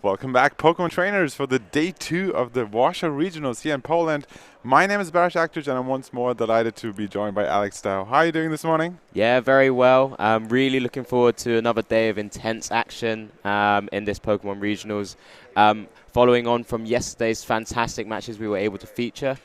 Welcome back, Pokemon trainers, for the day 2 of the Warsaw Regionals here in Poland. My name is Barash Aktuc, and I'm once more delighted to be joined by Alex Dow. How are you doing this morning? Yeah, very well. I'm really looking forward to another day of intense action in this Pokemon Regionals. Following on from yesterday's fantastic matches we were able to feature,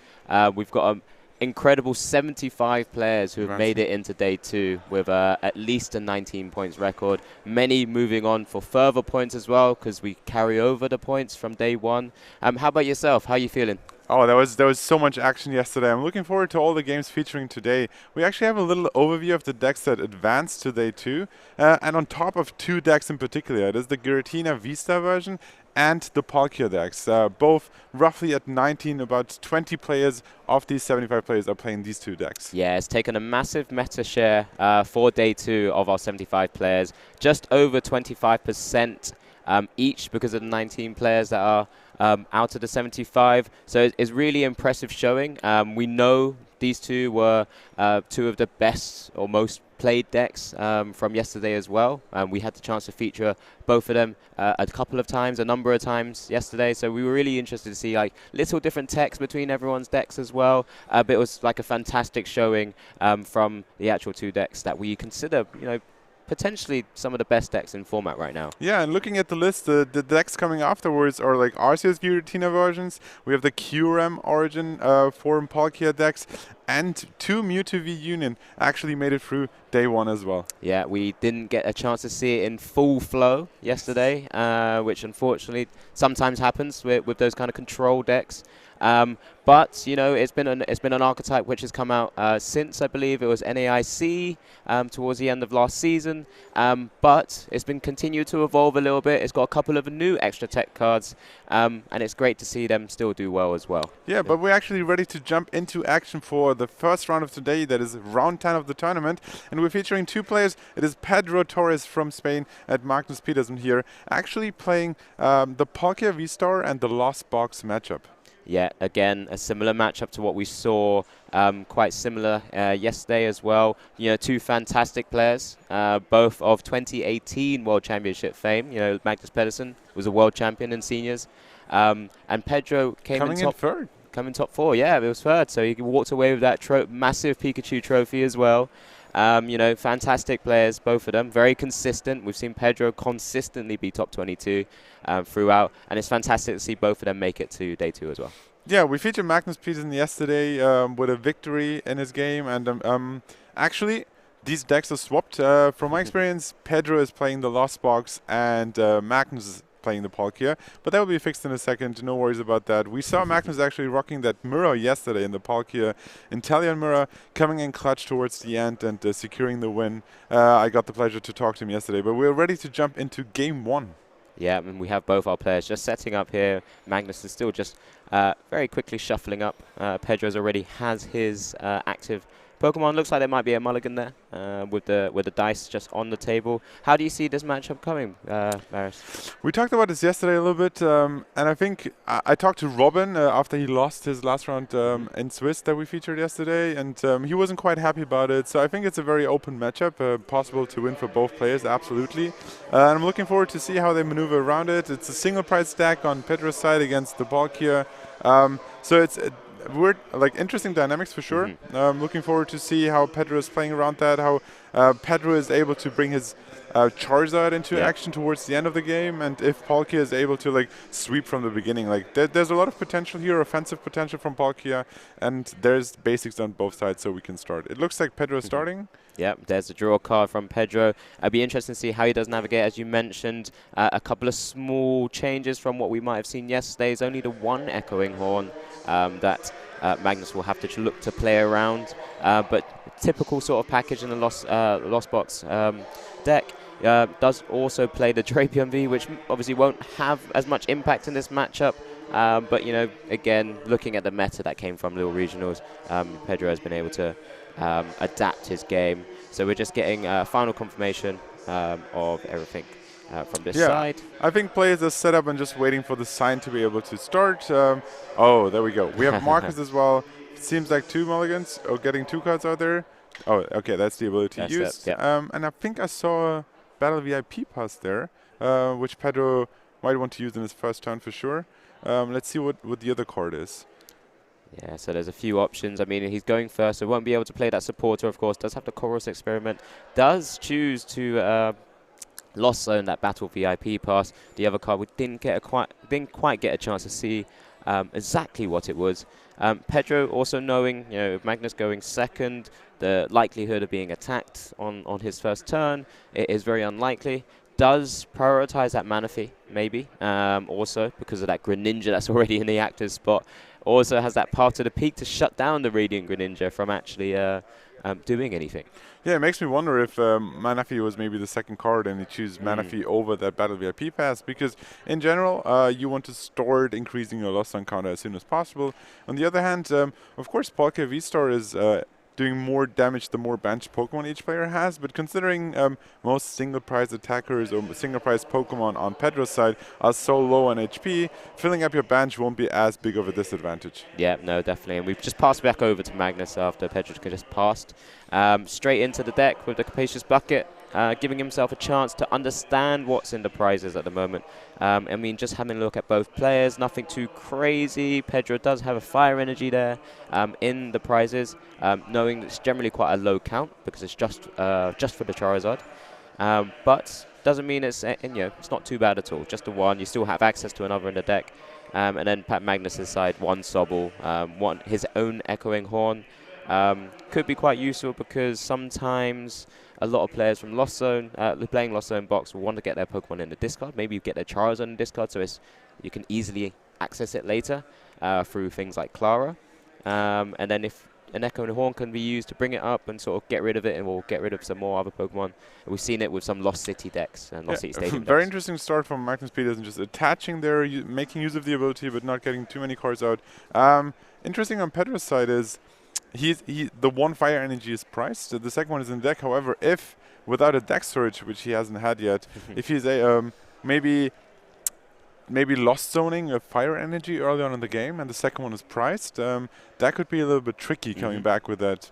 we've got an incredible 75 players who have made it into day 2 with at least a 19 points record. Many moving on for further points as well because we carry over the points from day 1. How about yourself? How are you feeling? Oh, there was so much action yesterday. I'm looking forward to all the games featuring today. We actually have a little overview of the decks that advanced to day 2, and on top of 2 decks in particular. It is the Giratina Vista version and the Palkia decks, both roughly at 19. About 20 players of these 75 players are playing these 2 decks. Yeah, it's taken a massive meta share for day 2 of our 75 players, just over 25% each because of the 19 players that are out of the 75. So it's really impressive showing. We know these 2 were 2 of the best or most played decks from yesterday as well. We had the chance to feature both of them a couple of times, a number of times yesterday. So we were really interested to see like little different techs between everyone's decks as well. But it was like a fantastic showing from the actual 2 decks that we consider, potentially some of the best decks in format right now. Yeah, and looking at the list, the decks coming afterwards are like Arceus Giratina versions. We have the QRAM Origin form Palkia decks, and 2 Mewtwo V Union actually made it through day 1 as well. Yeah, we didn't get a chance to see it in full flow yesterday, which unfortunately sometimes happens with those kind of control decks. But it's been an archetype which has come out since, I believe it was NAIC towards the end of last season. But it's been continued to evolve a little bit. It's got a couple of new extra tech cards, and it's great to see them still do well as well. Yeah, but we're actually ready to jump into action for the first round of today. That is round 10 of the tournament, and we're featuring 2 players. It is Pedro Torres from Spain and Magnus Pedersen here, actually playing the Palkia V-Star and the Lost Box matchup. Yeah, again, a similar matchup to what we saw, quite similar yesterday as well. 2 fantastic players, both of 2018 World Championship fame. Magnus Pedersen was a world champion in seniors, and Pedro came in third. Coming top 4, yeah, it was third. So he walked away with that massive Pikachu trophy as well. Fantastic players, both of them. Very consistent. We've seen Pedro consistently be top 22 throughout, and it's fantastic to see both of them make it to day 2 as well. Yeah, we featured Magnus Pedersen yesterday with a victory in his game, and actually, these decks are swapped. From my experience, Pedro is playing the Lost Box, and Magnus is playing the Palkia, but that will be fixed in a second. No worries about that. We saw Magnus actually rocking that mirror yesterday in the Palkia Italian mirror, coming in clutch towards the end and securing the win. I got the pleasure to talk to him yesterday, but we're ready to jump into game 1. Yeah, and we have both our players just setting up here. Magnus is still just very quickly shuffling up. Pedro's already has his active Pokemon. Looks like there might be a mulligan there with the dice just on the table. How do you see this matchup coming, Maris? We talked about this yesterday a little bit, and I think I talked to Robin after he lost his last round in Swiss that we featured yesterday, and he wasn't quite happy about it. So I think it's a very open matchup, possible to win for both players, absolutely. And I'm looking forward to see how they maneuver around it. It's a single price stack on Pedro's side against the Palkia. So it's weird, like interesting dynamics for sure. Looking forward to see how Pedro is playing around that, how Pedro is able to bring his Charizard into action towards the end of the game, and if Palkia is able to like sweep from the beginning. Like there's a lot of potential here, offensive potential from Palkia, and there's basics on both sides, so we can start. It looks like Pedro is starting. Yeah, there's a draw card from Pedro. It'd be interesting to see how he does navigate. As you mentioned, a couple of small changes from what we might have seen yesterday. It's only the 1 Echoing Horn that Magnus will have to look to play around. But typical sort of package in the Lost Box deck. Does also play the Drapion V, which obviously won't have as much impact in this matchup. But, again, looking at the meta that came from Little Regionals, Pedro has been able to adapt his game. So we're just getting final confirmation of everything from this side. I think players are set up and just waiting for the sign to be able to start. Oh, there we go. We have Marcus as well. Seems like 2 mulligans. Oh, getting 2 cards out there. Oh, okay, that's the ability used. And I think I saw a Battle VIP pass there, which Pedro might want to use in his first turn for sure. Let's see what the other card is. Yeah, so there's a few options. I mean, he's going first, so won't be able to play that supporter, of course. Does have the Chorus Experiment. Does choose to Lost Zone, that Battle VIP pass. The other card we didn't quite get a chance to see exactly what it was. Pedro also knowing, Magnus going second, the likelihood of being attacked on his first turn is very unlikely. Does prioritize that Manaphy, maybe, also because of that Greninja that's already in the active spot. Also has that path to the peak to shut down the Radiant Greninja from actually doing anything. Yeah, it makes me wonder if Manaphy was maybe the second card and he chooses Manaphy over that Battle VIP pass, because in general, you want to start increasing your Lost Zone counter as soon as possible. On the other hand, of course, Polka V-Star is doing more damage the more bench Pokemon each player has, but considering most single prize attackers or single prize Pokemon on Pedro's side are so low on HP, filling up your bench won't be as big of a disadvantage. Yeah, no, definitely. And we've just passed back over to Magnus after Pedro just passed. Straight into the deck with the Capacious Bucket, giving himself a chance to understand what's in the prizes at the moment. I mean, just having a look at both players, nothing too crazy. Pedro does have a Fire Energy there in the prizes, knowing it's generally quite a low count because it's just for the Charizard. But doesn't mean it's it's not too bad at all. Just a one. You still have access to another in the deck. And then Pat Magnus's side, one Sobble, his own Echoing Horn. Could be quite useful because sometimes a lot of players from Lost Zone, playing Lost Zone box, will want to get their Pokemon in the discard. Maybe you get their Charizard in the discard, so you can easily access it later through things like Clara. And then if an Echoing Horn can be used to bring it up and sort of get rid of it, and we'll get rid of some more other Pokemon. We've seen it with some Lost City decks and Lost City Stadium decks. Very interesting start from Magnus Pedersen, just attaching there, making use of the ability, but not getting too many cards out. Interesting on Pedro's side is the one Fire Energy is priced. The second one is in deck. However, if without a deck storage, which he hasn't had yet, if he's maybe Lost Zoning a Fire Energy early on in the game, and the second one is priced, that could be a little bit tricky coming back with that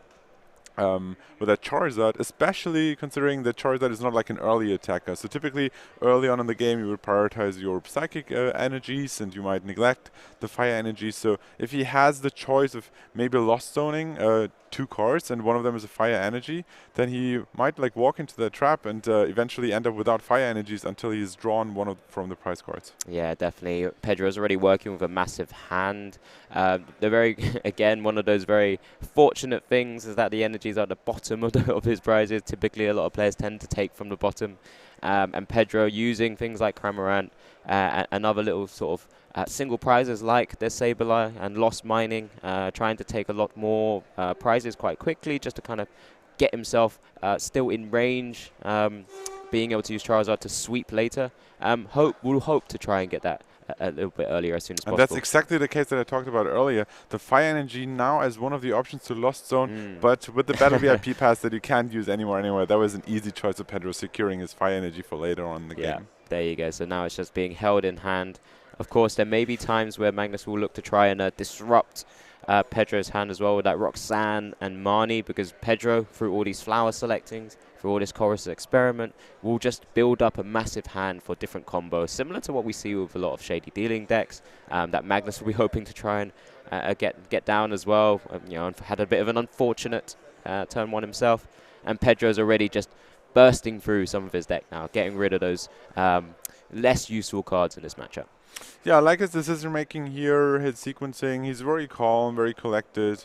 Charizard, especially considering that Charizard is not like an early attacker. So typically, early on in the game, you would prioritize your Psychic energies, and you might neglect the Fire energy. So if he has the choice of maybe Lost Zoning two cards, and one of them is a Fire energy, then he might like walk into that trap and eventually end up without Fire energies until he's drawn one from the prize cards. Yeah, definitely. Pedro's already working with a massive hand. They're very, again, one of those very fortunate things is that the energies are at the bottom of his prizes. Typically, a lot of players tend to take from the bottom. And Pedro using things like Cramorant and other little sort of single prizes like the Sableye and Lost Mining, trying to take a lot more prizes quite quickly just to kind of get himself still in range, being able to use Charizard to sweep later. We'll hope to try and get that a little bit earlier as soon as possible. And that's exactly the case that I talked about earlier. The Fire Energy now as one of the options to Lost Zone, but with the Battle VIP pass that you can't use anywhere, that was an easy choice of Pedro securing his Fire Energy for later on in the game. There you go. So now it's just being held in hand. Of course, there may be times where Magnus will look to try and disrupt Pedro's hand as well with that Roxanne and Marnie, because Pedro, through all these flower selectings, through all this Chorus Experiment, will just build up a massive hand for different combos, similar to what we see with a lot of Shady Dealing decks that Magnus will be hoping to try and get down as well. Had a bit of an unfortunate turn one himself, and Pedro's already just bursting through some of his deck now, getting rid of those less useful cards in this matchup. Yeah, I like his decision-making here, his sequencing. He's very calm, very collected,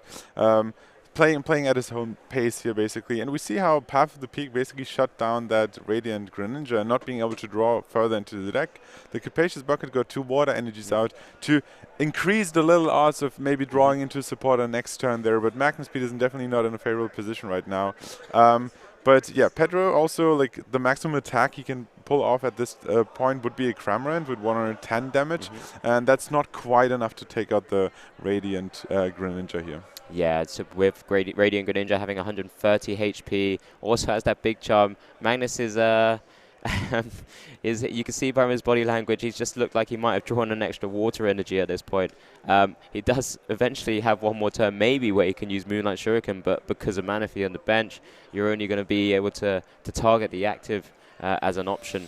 playing at his own pace here, basically. And we see how Path of the Peak basically shut down that Radiant Greninja, not being able to draw further into the deck. The Capacious Bucket got two Water Energies out to increase the little odds of maybe drawing into support on next turn there. But Magnus Pedersen definitely not in a favorable position right now. But yeah, Pedro also, like, the maximum attack he can pull off at this point would be a Cramorant with 110 damage, and that's not quite enough to take out the Radiant Greninja here. Yeah, so with Radiant Greninja having 130 HP, also has that big charm. Magnus is you can see by his body language, he's just looked like he might have drawn an extra Water Energy at this point. He does eventually have one more turn, maybe, where he can use Moonlight Shuriken, but because of Manaphy on the bench, you're only going to be able to target the active as an option.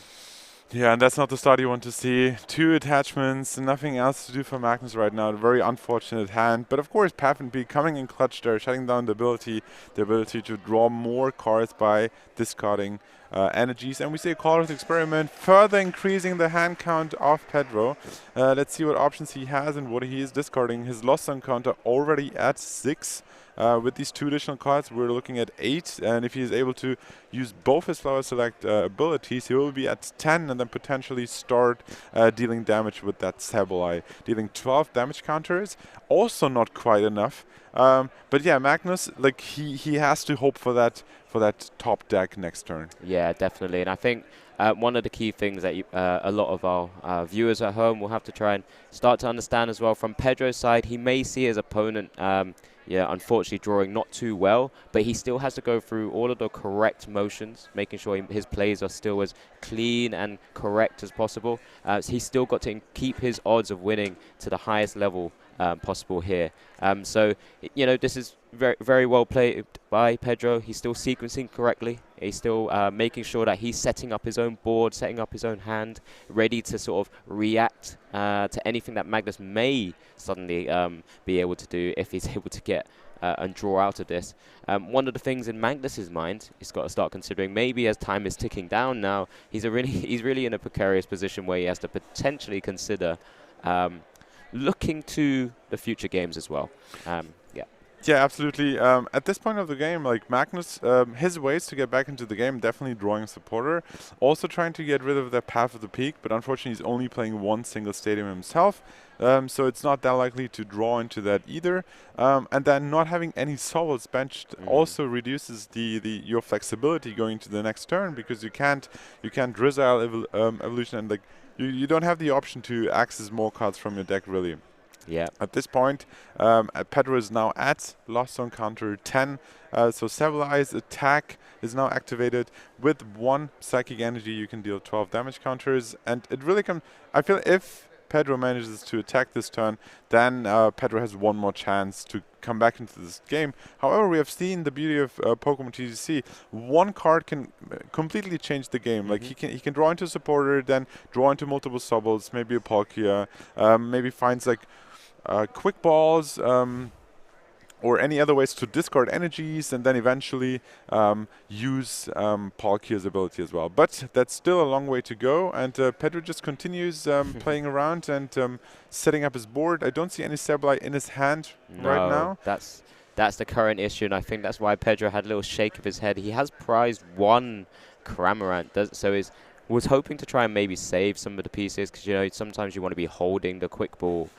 Yeah, and that's not the start you want to see. 2 attachments, nothing else to do for Magnus right now. A very unfortunate hand. But of course, Path and B coming in clutch there, shutting down the ability to draw more cards by discarding energies. And we see a Color's Experiment, further increasing the hand count of Pedro. Let's see what options he has and what he is discarding. His Lost Zone counter already at 6. With these 2 additional cards, we're looking at 8, and if he is able to use both his Flower Select abilities, he will be at 10 and then potentially start dealing damage with that Sableye. Dealing 12 damage counters, also not quite enough. But yeah, Magnus, like he has to hope for that top deck next turn. Yeah, definitely. And I think one of the key things that a lot of our viewers at home will have to try and start to understand as well, from Pedro's side, he may see his opponent unfortunately drawing not too well, but he still has to go through all of the correct motions, making sure his plays are still as clean and correct as possible. So he's still got to keep his odds of winning to the highest level possible here. So, this is very, very well played by Pedro. He's still sequencing correctly. He's still making sure that he's setting up his own board, setting up his own hand, ready to sort of react to anything that Magnus may suddenly be able to do if he's able to get and draw out of this. One of the things in Magnus's mind, he's got to start considering, maybe as time is ticking down now, he's really in a precarious position where he has to potentially consider looking to the future games as well. Yeah, absolutely. At this point of the game, like Magnus, his ways to get back into the game, definitely drawing a supporter. Also trying to get rid of the Path of the Peak, but unfortunately he's only playing one single stadium himself. So it's not that likely to draw into that either. And then not having any Soul's benched also reduces your flexibility going to the next turn, because you can't Drizzile evolution, and like you don't have the option to access more cards from your deck really. Yeah. At this point, Pedro is now at Lost Zone counter 10. So Sableye's attack is now activated. With 1 Psychic Energy, you can deal 12 damage counters. And it really can. I feel if Pedro manages to attack this turn, then Pedro has one more chance to come back into this game. However, we have seen the beauty of Pokémon TCC. One card can completely change the game. Like he can draw into a supporter, then draw into multiple Sobbles, maybe a Palkia, maybe finds like quick balls or any other ways to discard energies, and then eventually use Palkia's ability as well. But that's still a long way to go, and Pedro just continues playing around and setting up his board. I don't see any Sableye in his hand right now. That's the current issue, and I think that's why Pedro had a little shake of his head. He has prized 1 Cramorant, so he was hoping to try and maybe save some of the pieces, because sometimes you want to be holding the quick ball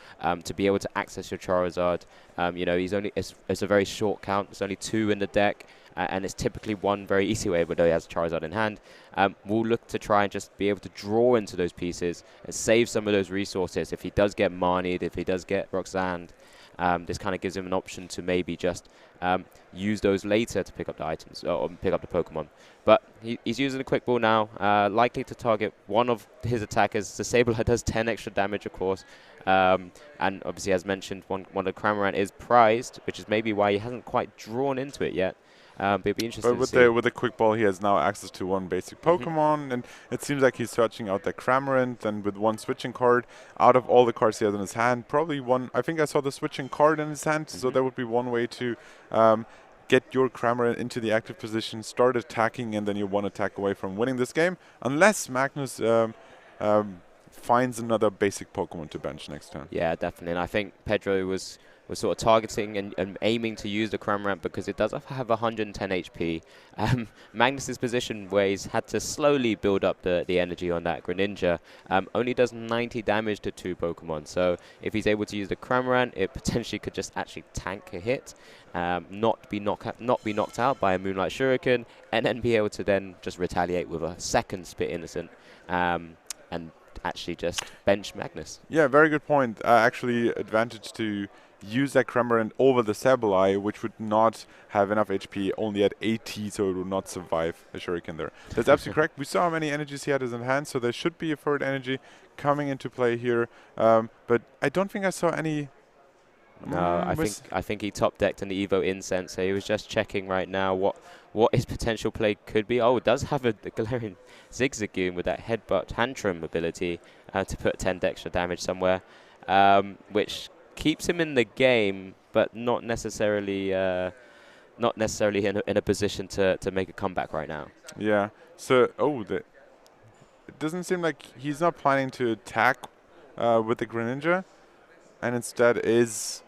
to be able to access your Charizard. It's a very short count. There's only 2 in the deck, and it's typically 1 very easy way, but though he has Charizard in hand. We'll look to try and just be able to draw into those pieces and save some of those resources. If he does get Marnied, if he does get Roxanne, this kind of gives him an option to maybe just use those later to pick up the items or pick up the Pokemon. But he's using the quick ball now, likely to target one of his attackers. The Sableye does 10 extra damage, of course. And obviously, as mentioned, one of the Cramorant is prized, which is maybe why he hasn't quite drawn into it yet. But it'd be interesting to see. With the quick ball, he has now access to 1 basic Pokemon, and it seems like he's searching out the Cramorant, and with 1 switching card, out of all the cards he has in his hand, probably 1. I think I saw the switching card in his hand, so that would be one way to get your Cramorant into the active position, start attacking, and then you're 1 attack away from winning this game, unless Magnus finds another basic Pokemon to bench next turn. Yeah, definitely. And I think Pedro was sort of targeting and aiming to use the Cramorant because it does have 110 HP. Magnus's position, where he's had to slowly build up the energy on that Greninja, only does 90 damage to 2 Pokemon. So if he's able to use the Cramorant, it potentially could just actually tank a hit, not be knocked out by a Moonlight Shuriken, and then be able to then just retaliate with a second Spit Innocent, and actually just bench Magnus. Yeah, very good point. Actually, advantage to use that Cramorant over the Sableye, which would not have enough HP, only at 80, so it would not survive a Shuriken there. That's absolutely correct. We saw how many energies he had in hand, so there should be a third energy coming into play here. But I don't think I saw any No, I think he top decked an Evo Incense, so he was just checking right now what his potential play could be. Oh, it does have a glaring Zigzagoon with that headbutt tantrum ability to put 10 extra damage somewhere, which keeps him in the game, but not necessarily in a position to make a comeback right now. Yeah. So, it doesn't seem like he's not planning to attack with the Greninja, and instead is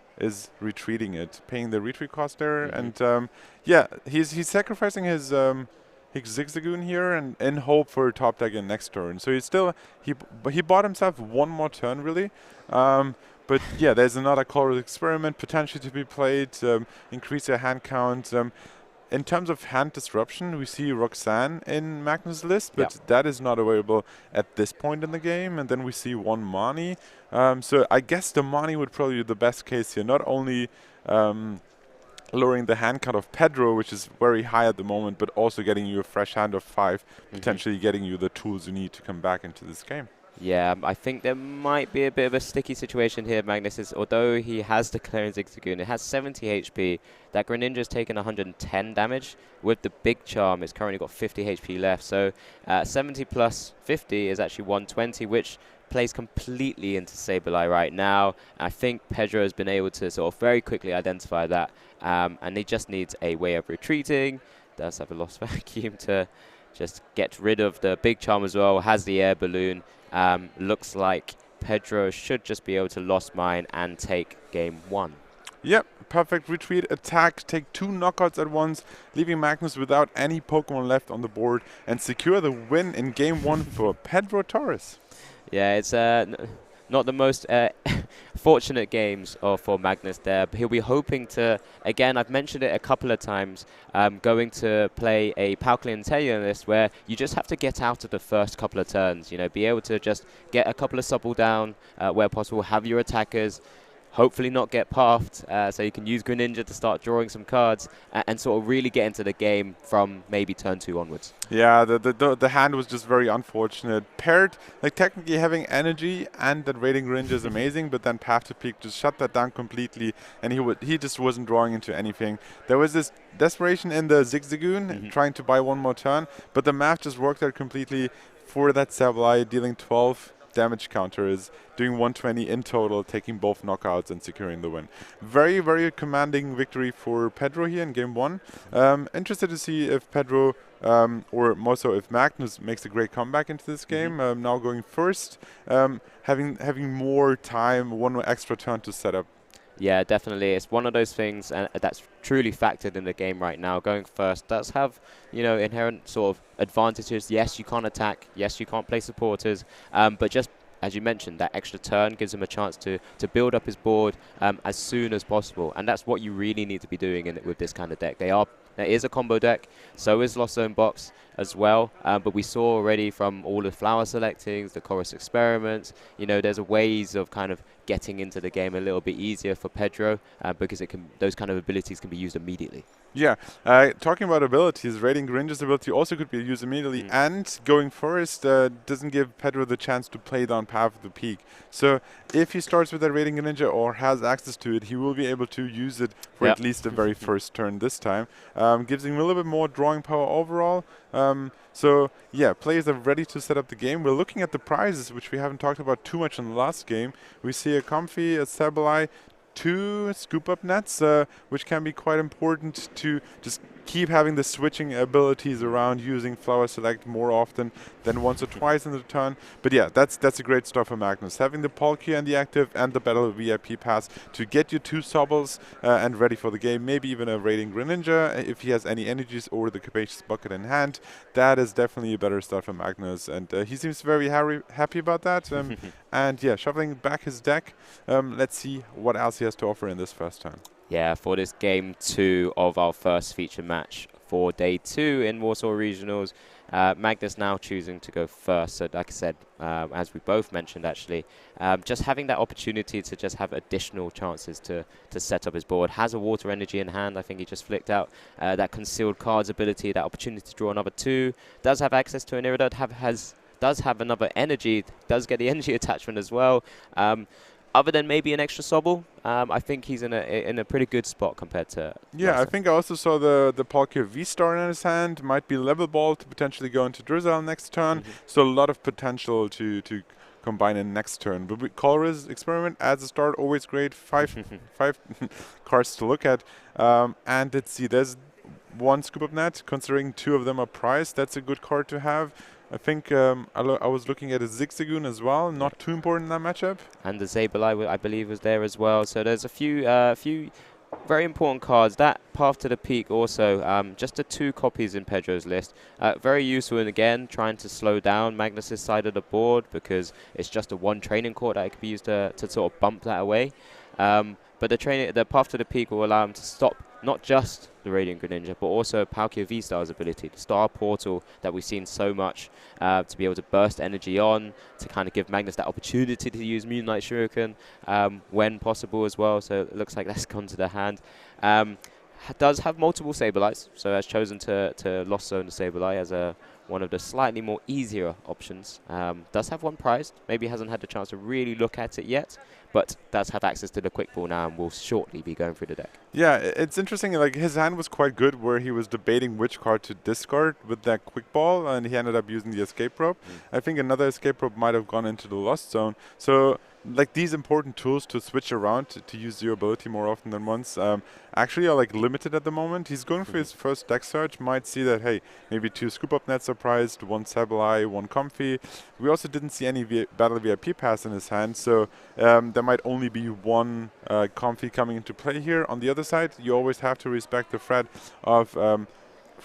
retreating it, paying the retreat cost there. And yeah, he's sacrificing his Zigzagoon here and in hope for a top deck in next turn. So he bought himself one more turn really. But yeah, there's another color experiment potentially to be played, increase your hand count. In terms of hand disruption, we see Roxanne in Magnus' list, but that is not available at this point in the game. And then we see one Mani. So I guess the Mani would probably be the best case here, not only lowering the hand count of Pedro, which is very high at the moment, but also getting you a fresh hand of 5, potentially getting you the tools you need to come back into this game. Yeah, I think there might be a bit of a sticky situation here. Magnus is, although he has the clearance Zigzagoon, it has 70 HP. That Greninja's taken 110 damage. With the big charm, it's currently got 50 HP left. So 70 plus 50 is actually 120, which plays completely into Sableye right now. I think Pedro has been able to sort of very quickly identify that, and he just needs a way of retreating. Does have a lost vacuum to just get rid of the big charm as well. Has the air balloon. Looks like Pedro should just be able to Lost Mine and take game 1. Yep, perfect retreat, attack, take 2 knockouts at once, leaving Magnus without any Pokemon left on the board and secure the win in game 1 for Pedro Torres. Yeah, it's not the most fortunate games for Magnus there. He'll be hoping to, again, I've mentioned it a couple of times, going to play a Palkia list where you just have to get out of the first couple of turns, be able to just get a couple of supple down where possible, have your attackers hopefully not get paths, so you can use Greninja to start drawing some cards and sort of really get into the game from maybe turn 2 onwards. Yeah, the hand was just very unfortunate. Paired, like technically having energy and that raiding Greninja is amazing, but then Path to Peak just shut that down completely, and he just wasn't drawing into anything. There was this desperation in the Zigzagoon, trying to buy one more turn, but the math just worked out completely for that Sableye, dealing 12 damage counter is doing 120 in total, taking both knockouts and securing the win. Very, very commanding victory for Pedro here in game 1. Interested to see if Pedro, or more so if Magnus makes a great comeback into this game. Now going first, having more time, one more extra turn to set up. Yeah, definitely. It's one of those things that's truly factored in the game right now. Going first does have, inherent sort of advantages. Yes, you can't attack. Yes, you can't play supporters. But just, as you mentioned, that extra turn gives him a chance to build up his board as soon as possible. And that's what you really need to be doing with this kind of deck. There is a combo deck, so is Lost Zone Box as well, but we saw already from all the flower selectings, the chorus experiments, there's ways of kind of getting into the game a little bit easier for Pedro because those kind of abilities can be used immediately. Yeah, talking about abilities, raiding Greninja's ability also could be used immediately, and going first doesn't give Pedro the chance to play down Path of the Peak. So if he starts with that raiding Greninja or has access to it, he will be able to use it for at least the very first turn this time. Gives him a little bit more drawing power overall. So yeah, players are ready to set up the game. We're looking at the prizes, which we haven't talked about too much in the last game. We see a Comfy, a Sableye, 2 scoop-up nets, which can be quite important to just keep having the switching abilities around, using Flower Select more often than once or twice in the turn. But yeah, that's a great stuff for Magnus. Having the Palkia in the active and the Battle VIP pass to get you 2 Sobbles and ready for the game, maybe even a raiding Greninja if he has any energies or the Capacious Bucket in hand. That is definitely a better start for Magnus, and he seems very happy about that. And yeah, shuffling back his deck, let's see what else he has to offer in this first turn. Yeah, for this game 2 of our first feature match for day 2 in Warsaw Regionals, Magnus now choosing to go first. So like I said, as we both mentioned actually, just having that opportunity to just have additional chances to set up his board. Has a water energy in hand. I think he just flicked out that concealed cards ability, that opportunity to draw another 2. Does have access to an Iridot, does have another energy, does get the energy attachment as well. other than maybe an extra Sobble, I think he's in a pretty good spot compared to Yeah, I think I also saw the Palkia V-Star in his hand. Might be level ball to potentially go into Drizzle next turn. So a lot of potential to combine in next turn. But Color's experiment as a start, always great. Five cards to look at. And let's see, there's one Scoop Up Net. Considering 2 of them are priced, that's a good card to have. I think I was looking at a Zigzagoon as well. Not too important in that matchup. And the Sableye, I believe, was there as well. So there's a few very important cards. That Path to the Peak also, just the 2 copies in Pedro's list. Very useful, and again, trying to slow down Magnus' side of the board because it's just a 1 training court that could be used to sort of bump that away. But the Path to the Peak will allow him to stop not just the Radiant Greninja, but also Palkia V-Star's ability, the Star Portal that we've seen so much, to be able to burst energy on, to kind of give Magnus that opportunity to use Moonlight Shuriken when possible as well. So it looks like that's gone to the hand. Does have multiple Sableyes, so has chosen to Lost Zone the Sableye as one of the slightly more easier options. Does have 1 prized, maybe hasn't had the chance to really look at it yet, but does have access to the Quick Ball now and will shortly be going through the deck. Yeah, it's interesting. Like his hand was quite good, where he was debating which card to discard with that Quick Ball, and he ended up using the Escape Rope. I think another Escape Rope might have gone into the Lost Zone. So, like these important tools to switch around to use your ability more often than once, actually are like limited at the moment. He's going for his first deck search. Might see that hey, maybe 2 Scoop Up Nets are prized, 1 Sableye, 1 Comfy. We also didn't see any Battle VIP pass in his hand, so there might only be 1 Comfy coming into play here. On the other side, you always have to respect the threat of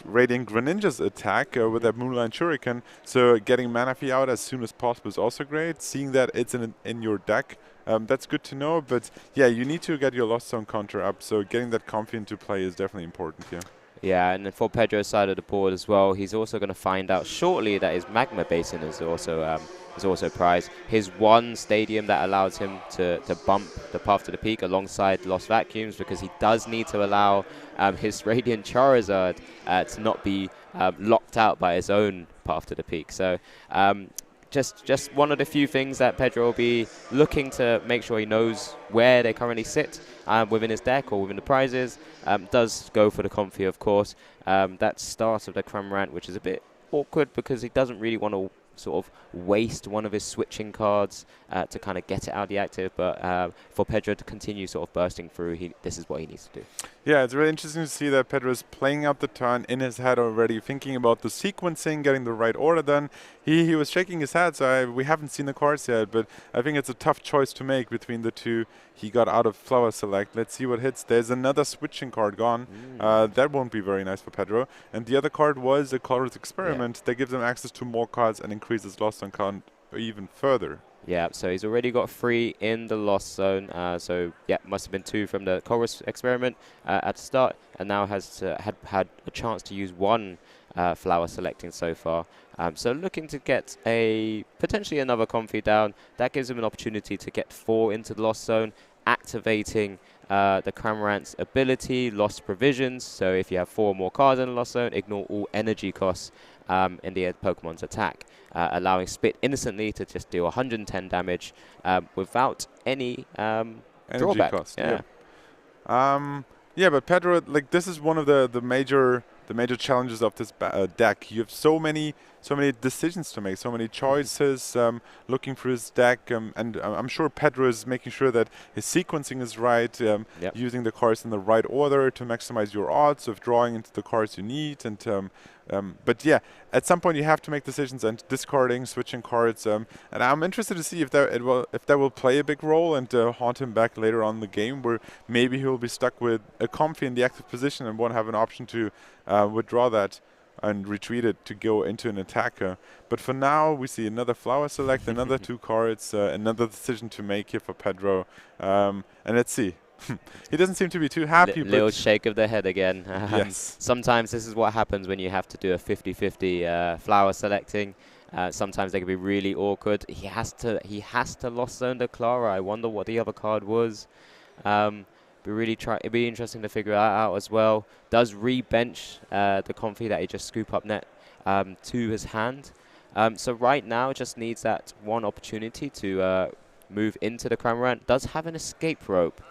Radiant Greninja's attack with that Moonlight Shuriken. So getting Manaphy out as soon as possible is also great. Seeing that it's in your deck, that's good to know. But yeah, you need to get your Lost Zone counter up. So getting that Comfy into play is definitely important here. Yeah, and for Pedro's side of the board as well, he's also going to find out shortly that his Magma Basin is also prized. His 1 stadium that allows him to bump the Path to the Peak alongside Lost Vacuums, because he does need to allow his Radiant Charizard to not be locked out by his own Path to the Peak. So just one of the few things that Pedro will be looking to make sure he knows where they currently sit within his deck or within the prizes. Does go for the Comfy, of course. That start of the Cramorant, which is a bit awkward because he doesn't really want to sort of waste one of his switching cards to kind of get it out of the active, but for Pedro to continue sort of bursting through, this is what he needs to do. Yeah, it's really interesting to see that Pedro is playing out the turn in his head already, thinking about the sequencing, getting the right order done. He was shaking his head, so we haven't seen the cards yet, but I think it's a tough choice to make between the 2. He got out of Flower Select. Let's see what hits. There's another switching card gone. That won't be very nice for Pedro. And the other card was a Color's Experiment that gives him access to more cards and increases Lost Zone count even further. Yeah, so he's already got 3 in the Lost Zone. So yeah, must have been 2 from the Chorus Experiment at the start, and now has had a chance to use 1 Flower Selecting so far. So looking to get potentially another Comfy down. That gives him an opportunity to get 4 into the Lost Zone, activating the Cramorant's ability, Lost Provisions. So if you have 4 more cards in the Lost Zone, ignore all energy costs in the Pokemon's attack, allowing Spit instantly to just deal 110 damage without any energy drawback. cost. Yeah, but Pedro, like this is one of the major challenges of this deck. You have so many decisions to make, so many choices, looking through his deck, and I'm sure Pedro is making sure that his sequencing is right, using the cards in the right order to maximize your odds of drawing into the cards you need. And but yeah, at some point you have to make decisions and discarding, switching cards, and I'm interested to see if that will play a big role and haunt him back later on in the game, where maybe he will be stuck with a Comfy in the active position and won't have an option to withdraw that and retreat it to go into an attacker. But for now, we see another Flower Select, another 2 cards, another decision to make here for Pedro. And let's see. He doesn't seem to be too happy. Little shake of the head again. Yes. Sometimes this is what happens when you have to do a 50-50 Flower Selecting. Sometimes they can be really awkward. He has to Lost Zone the Clara. I wonder what the other card was. It'd be interesting to figure that out as well. Does re-bench the Comfy that he just Scoop Up Net to his hand. So right now just needs that 1 opportunity to move into the Cramorant. Does have an escape rope,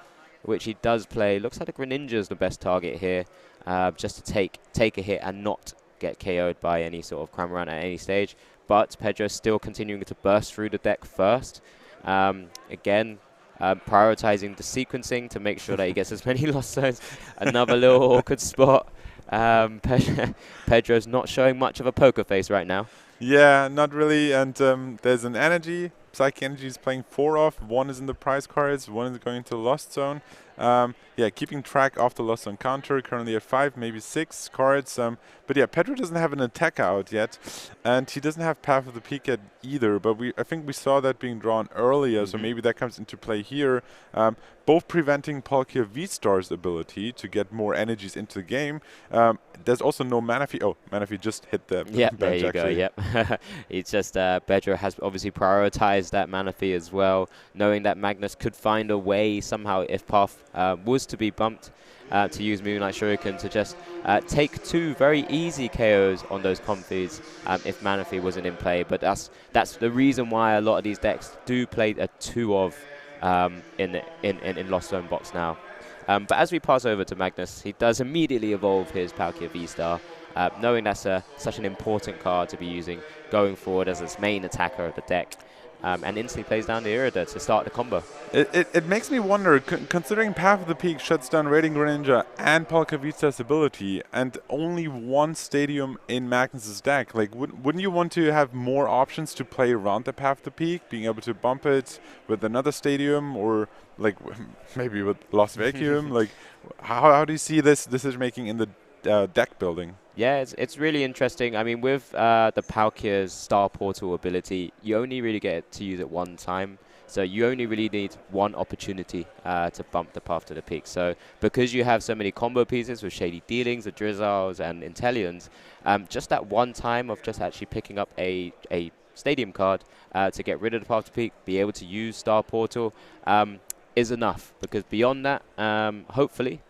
which he does play. Looks like the Greninja is the best target here, just to take a hit and not get KO'd by any sort of Cramorant at any stage. But Pedro still continuing to burst through the deck first. Again, prioritizing the sequencing to make sure that he gets as many lost zones. Another little awkward spot. Pedro's not showing much of a poker face right now. Yeah, not really. And there's an energy. Psychic Energy is playing 4 off. 1 is in the prize cards. 1 is going to the lost zone. Yeah, keeping track of the lost zone counter. Currently at 5, maybe 6 cards. But yeah, Pedro doesn't have an attacker out yet, and he doesn't have Path of the Peak yet either. But I think we saw that being drawn earlier, so maybe that comes into play here. Both preventing Palkia V-Star's ability to get more energies into the game. There's also no Manaphy. Oh, Manaphy just hit the bench, there you actually. go, yep. It's just Pedro has obviously prioritized that Manaphy as well, knowing that Magnus could find a way somehow, if Path was to be bumped, to use Moonlight Shuriken to just take 2 very easy KOs on those Comfies if Manaphy wasn't in play. But that's the reason why a lot of these decks do play a 2 of in Lost Zone box now. But as we pass over to Magnus, he does immediately evolve his Palkia V-Star, knowing that's such an important card to be using going forward as his main attacker of the deck. And instantly plays down the Irida to start the combo. It makes me wonder, considering Path of the Peak shuts down Radiant Greninja and Palkia Vita's ability, and only 1 stadium in Magnus's deck, like wouldn't you want to have more options to play around the Path of the Peak, being able to bump it with another stadium, or like maybe with Lost Vacuum? Like, how do you see this decision making in the deck building? Yeah, it's really interesting. I mean, with the Palkia's Star Portal ability, you only really get to use it 1 time. So you only really need 1 opportunity to bump the Path to the Peak. So because you have so many combo pieces with Shady Dealings, the Drizzles, and Intellions, just that 1 time of just actually picking up a Stadium card to get rid of the Path to the Peak, be able to use Star Portal, is enough. Because beyond that, hopefully,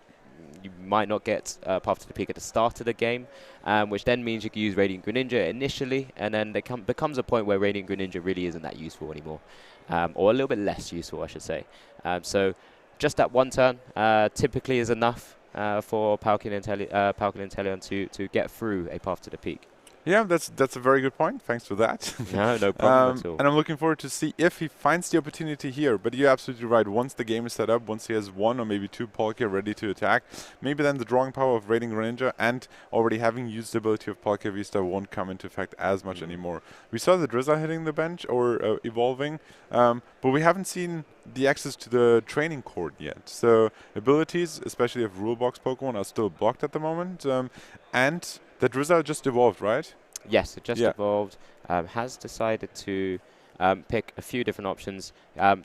you might not get Path to the Peak at the start of the game, which then means you can use Radiant Greninja initially, and then there becomes a point where Radiant Greninja really isn't that useful anymore, or a little bit less useful, I should say. So just that 1 turn typically is enough for Palkia and Inteleon to get through a Path to the Peak. Yeah, that's a very good point. Thanks for that. No problem at all. And I'm looking forward to see if he finds the opportunity here. But you're absolutely right. Once the game is set up, once he has 1 or maybe 2 Palkia ready to attack, maybe then the drawing power of Radiant Greninja and already having used the ability of Palkia Vista won't come into effect as much anymore. We saw the Drizzle hitting the bench or evolving, but we haven't seen the access to the training court yet. So abilities, especially of rule box Pokemon, are still blocked at the moment. And the Drizzle just evolved, right? Yes, it just evolved. Has decided to pick a few different options.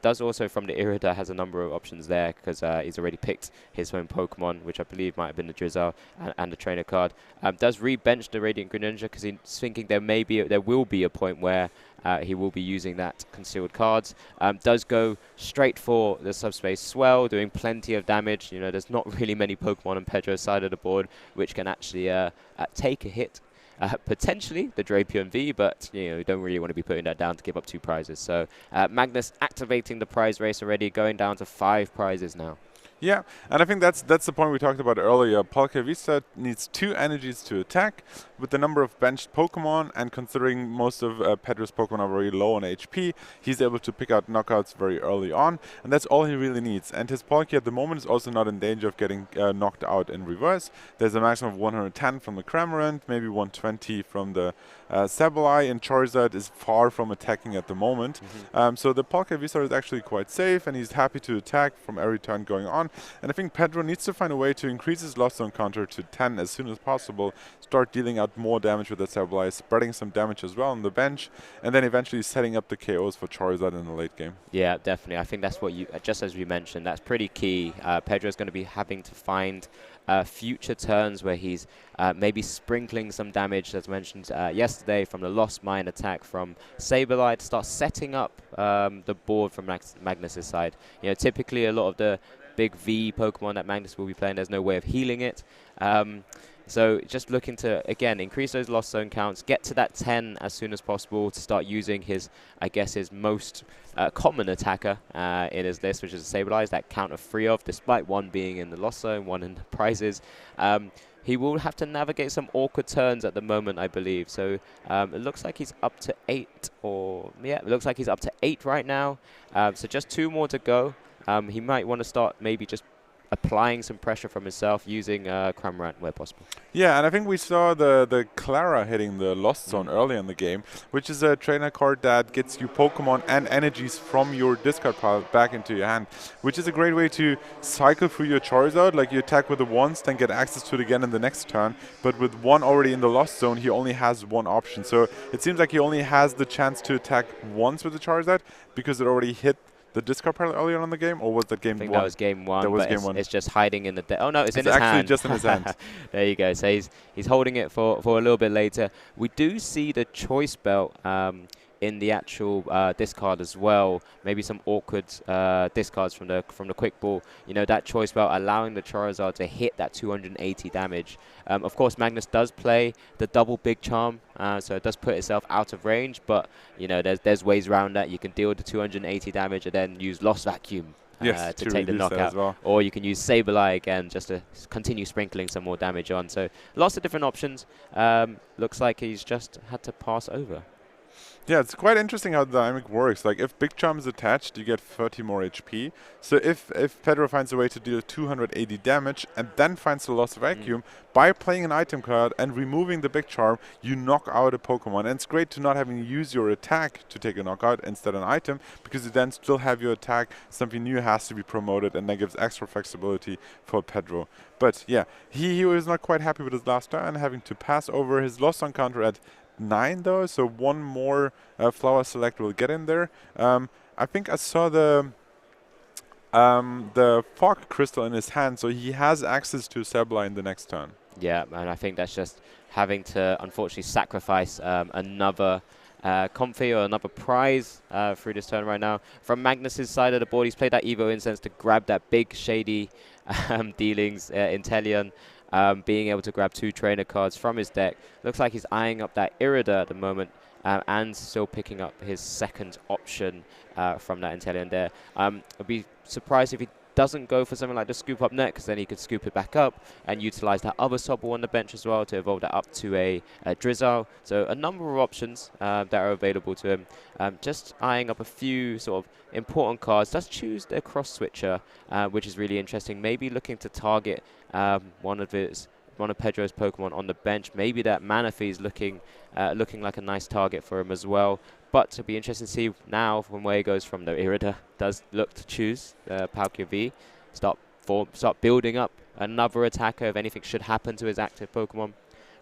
Does also from the Irida has a number of options there because he's already picked his own Pokemon, which I believe might have been the Drizzle and the trainer card. Does re-bench the Radiant Greninja because he's thinking there will be a point where he will be using that concealed cards. Does go straight for the Subspace Swell, doing plenty of damage. You know, there's not really many Pokemon on Pedro's side of the board which can actually take a hit. Potentially the Drapion V, but you don't really want to be putting that down to give up 2 prizes. So Magnus activating the prize race already, going down to 5 prizes now. Yeah, and I think that's the point we talked about earlier. Palkia Vista needs 2 energies to attack. With the number of benched Pokemon, and considering most of Pedro's Pokemon are very low on HP, he's able to pick out knockouts very early on, and that's all he really needs. And his Palkia at the moment is also not in danger of getting knocked out in reverse. There's a maximum of 110 from the Cramorant, maybe 120 from the Sableye, and Charizard is far from attacking at the moment. So the Palkia Vista is actually quite safe, and he's happy to attack from every turn going on. And I think Pedro needs to find a way to increase his Lost Zone counter to 10 as soon as possible, start dealing out more damage with the Sableye, spreading some damage as well on the bench, and then eventually setting up the KOs for Charizard in the late game. Yeah, definitely. I think that's what you, just as we mentioned, that's pretty key. Pedro's going to be having to find future turns where he's maybe sprinkling some damage, as mentioned yesterday, from the Lost Mine attack from Sableye to start setting up the board from Magnus' side. You know, typically a lot of the big V Pokemon that Magnus will be playing, there's no way of healing it. So just looking to, again, increase those lost zone counts, get to that 10 as soon as possible to start using his, I guess, his most common attacker in his list, which is a Sableye, that count of 3 of, despite one being in the lost zone, one in the prizes. He will have to navigate some awkward turns at the moment, I believe. So it looks like he's up to 8, it looks like he's up to 8 right now. So just 2 more to go. He might want to start maybe just applying some pressure from himself using Cramorant where possible. Yeah, and I think we saw the Clara hitting the Lost Zone early in the game, which is a trainer card that gets you Pokemon and energies from your discard pile back into your hand, which is a great way to cycle through your Charizard. Like, you attack with it once, then get access to it again in the next turn. But with one already in the Lost Zone, he only has one option. So it seems like he only has the chance to attack once with the Charizard because it already hit the discard pile earlier on in the game, or was that game 1? I think that was game 1. That was game 1. It's just hiding in the... Oh, no, it's in his hand. It's actually just in his hand. There you go. So he's holding it for a little bit later. We do see the Choice Belt in the actual discard as well. Maybe some awkward discards from the Quick Ball. You know, that Choice Belt allowing the Charizard to hit that 280 damage. Of course, Magnus does play the double Big Charm, so it does put itself out of range. But you know, there's ways around that. You can deal with the 280 damage and then use Lost Vacuum to take the knockout, well. Or you can use Sableye again just to continue sprinkling some more damage on. So lots of different options. Looks like he's just had to pass over. Yeah, it's quite interesting how the dynamic works. Like, if Big Charm is attached, you get 30 more HP. So if Pedro finds a way to deal 280 damage and then finds the Lost Vacuum, by playing an item card and removing the Big Charm, you knock out a Pokemon. And it's great to not having to use your attack to take a knockout instead of an item, because you then still have your attack. Something new has to be promoted, and that gives extra flexibility for Pedro. But yeah, he was not quite happy with his last turn, having to pass over his Lost on counter at 9 though, so one more flower select will get in there. I think I saw the Fog Crystal in his hand, so he has access to Sableye in the next turn. Yeah, and I think that's just having to unfortunately sacrifice another Comfy or another prize through this turn right now. From Magnus's side of the board, he's played that Evo Incense to grab that big shady dealings Inteleon. Being able to grab 2 trainer cards from his deck. Looks like he's eyeing up that Irida at the moment and still picking up his second option from that Inteleon there. I'd be surprised if he doesn't go for something like the Scoop Up Net, because then he could scoop it back up and utilize that other Sobble on the bench as well to evolve that up to a Drizzle. So a number of options that are available to him. Just eyeing up a few sort of important cards. Does choose the Cross Switcher, which is really interesting. Maybe looking to target one of Pedro's Pokemon on the bench. Maybe that Manaphy is looking like a nice target for him as well. But it'll be interesting to see now from where he goes from. The Irida does look to choose Palkia V. Start building up another attacker if anything should happen to his active Pokemon.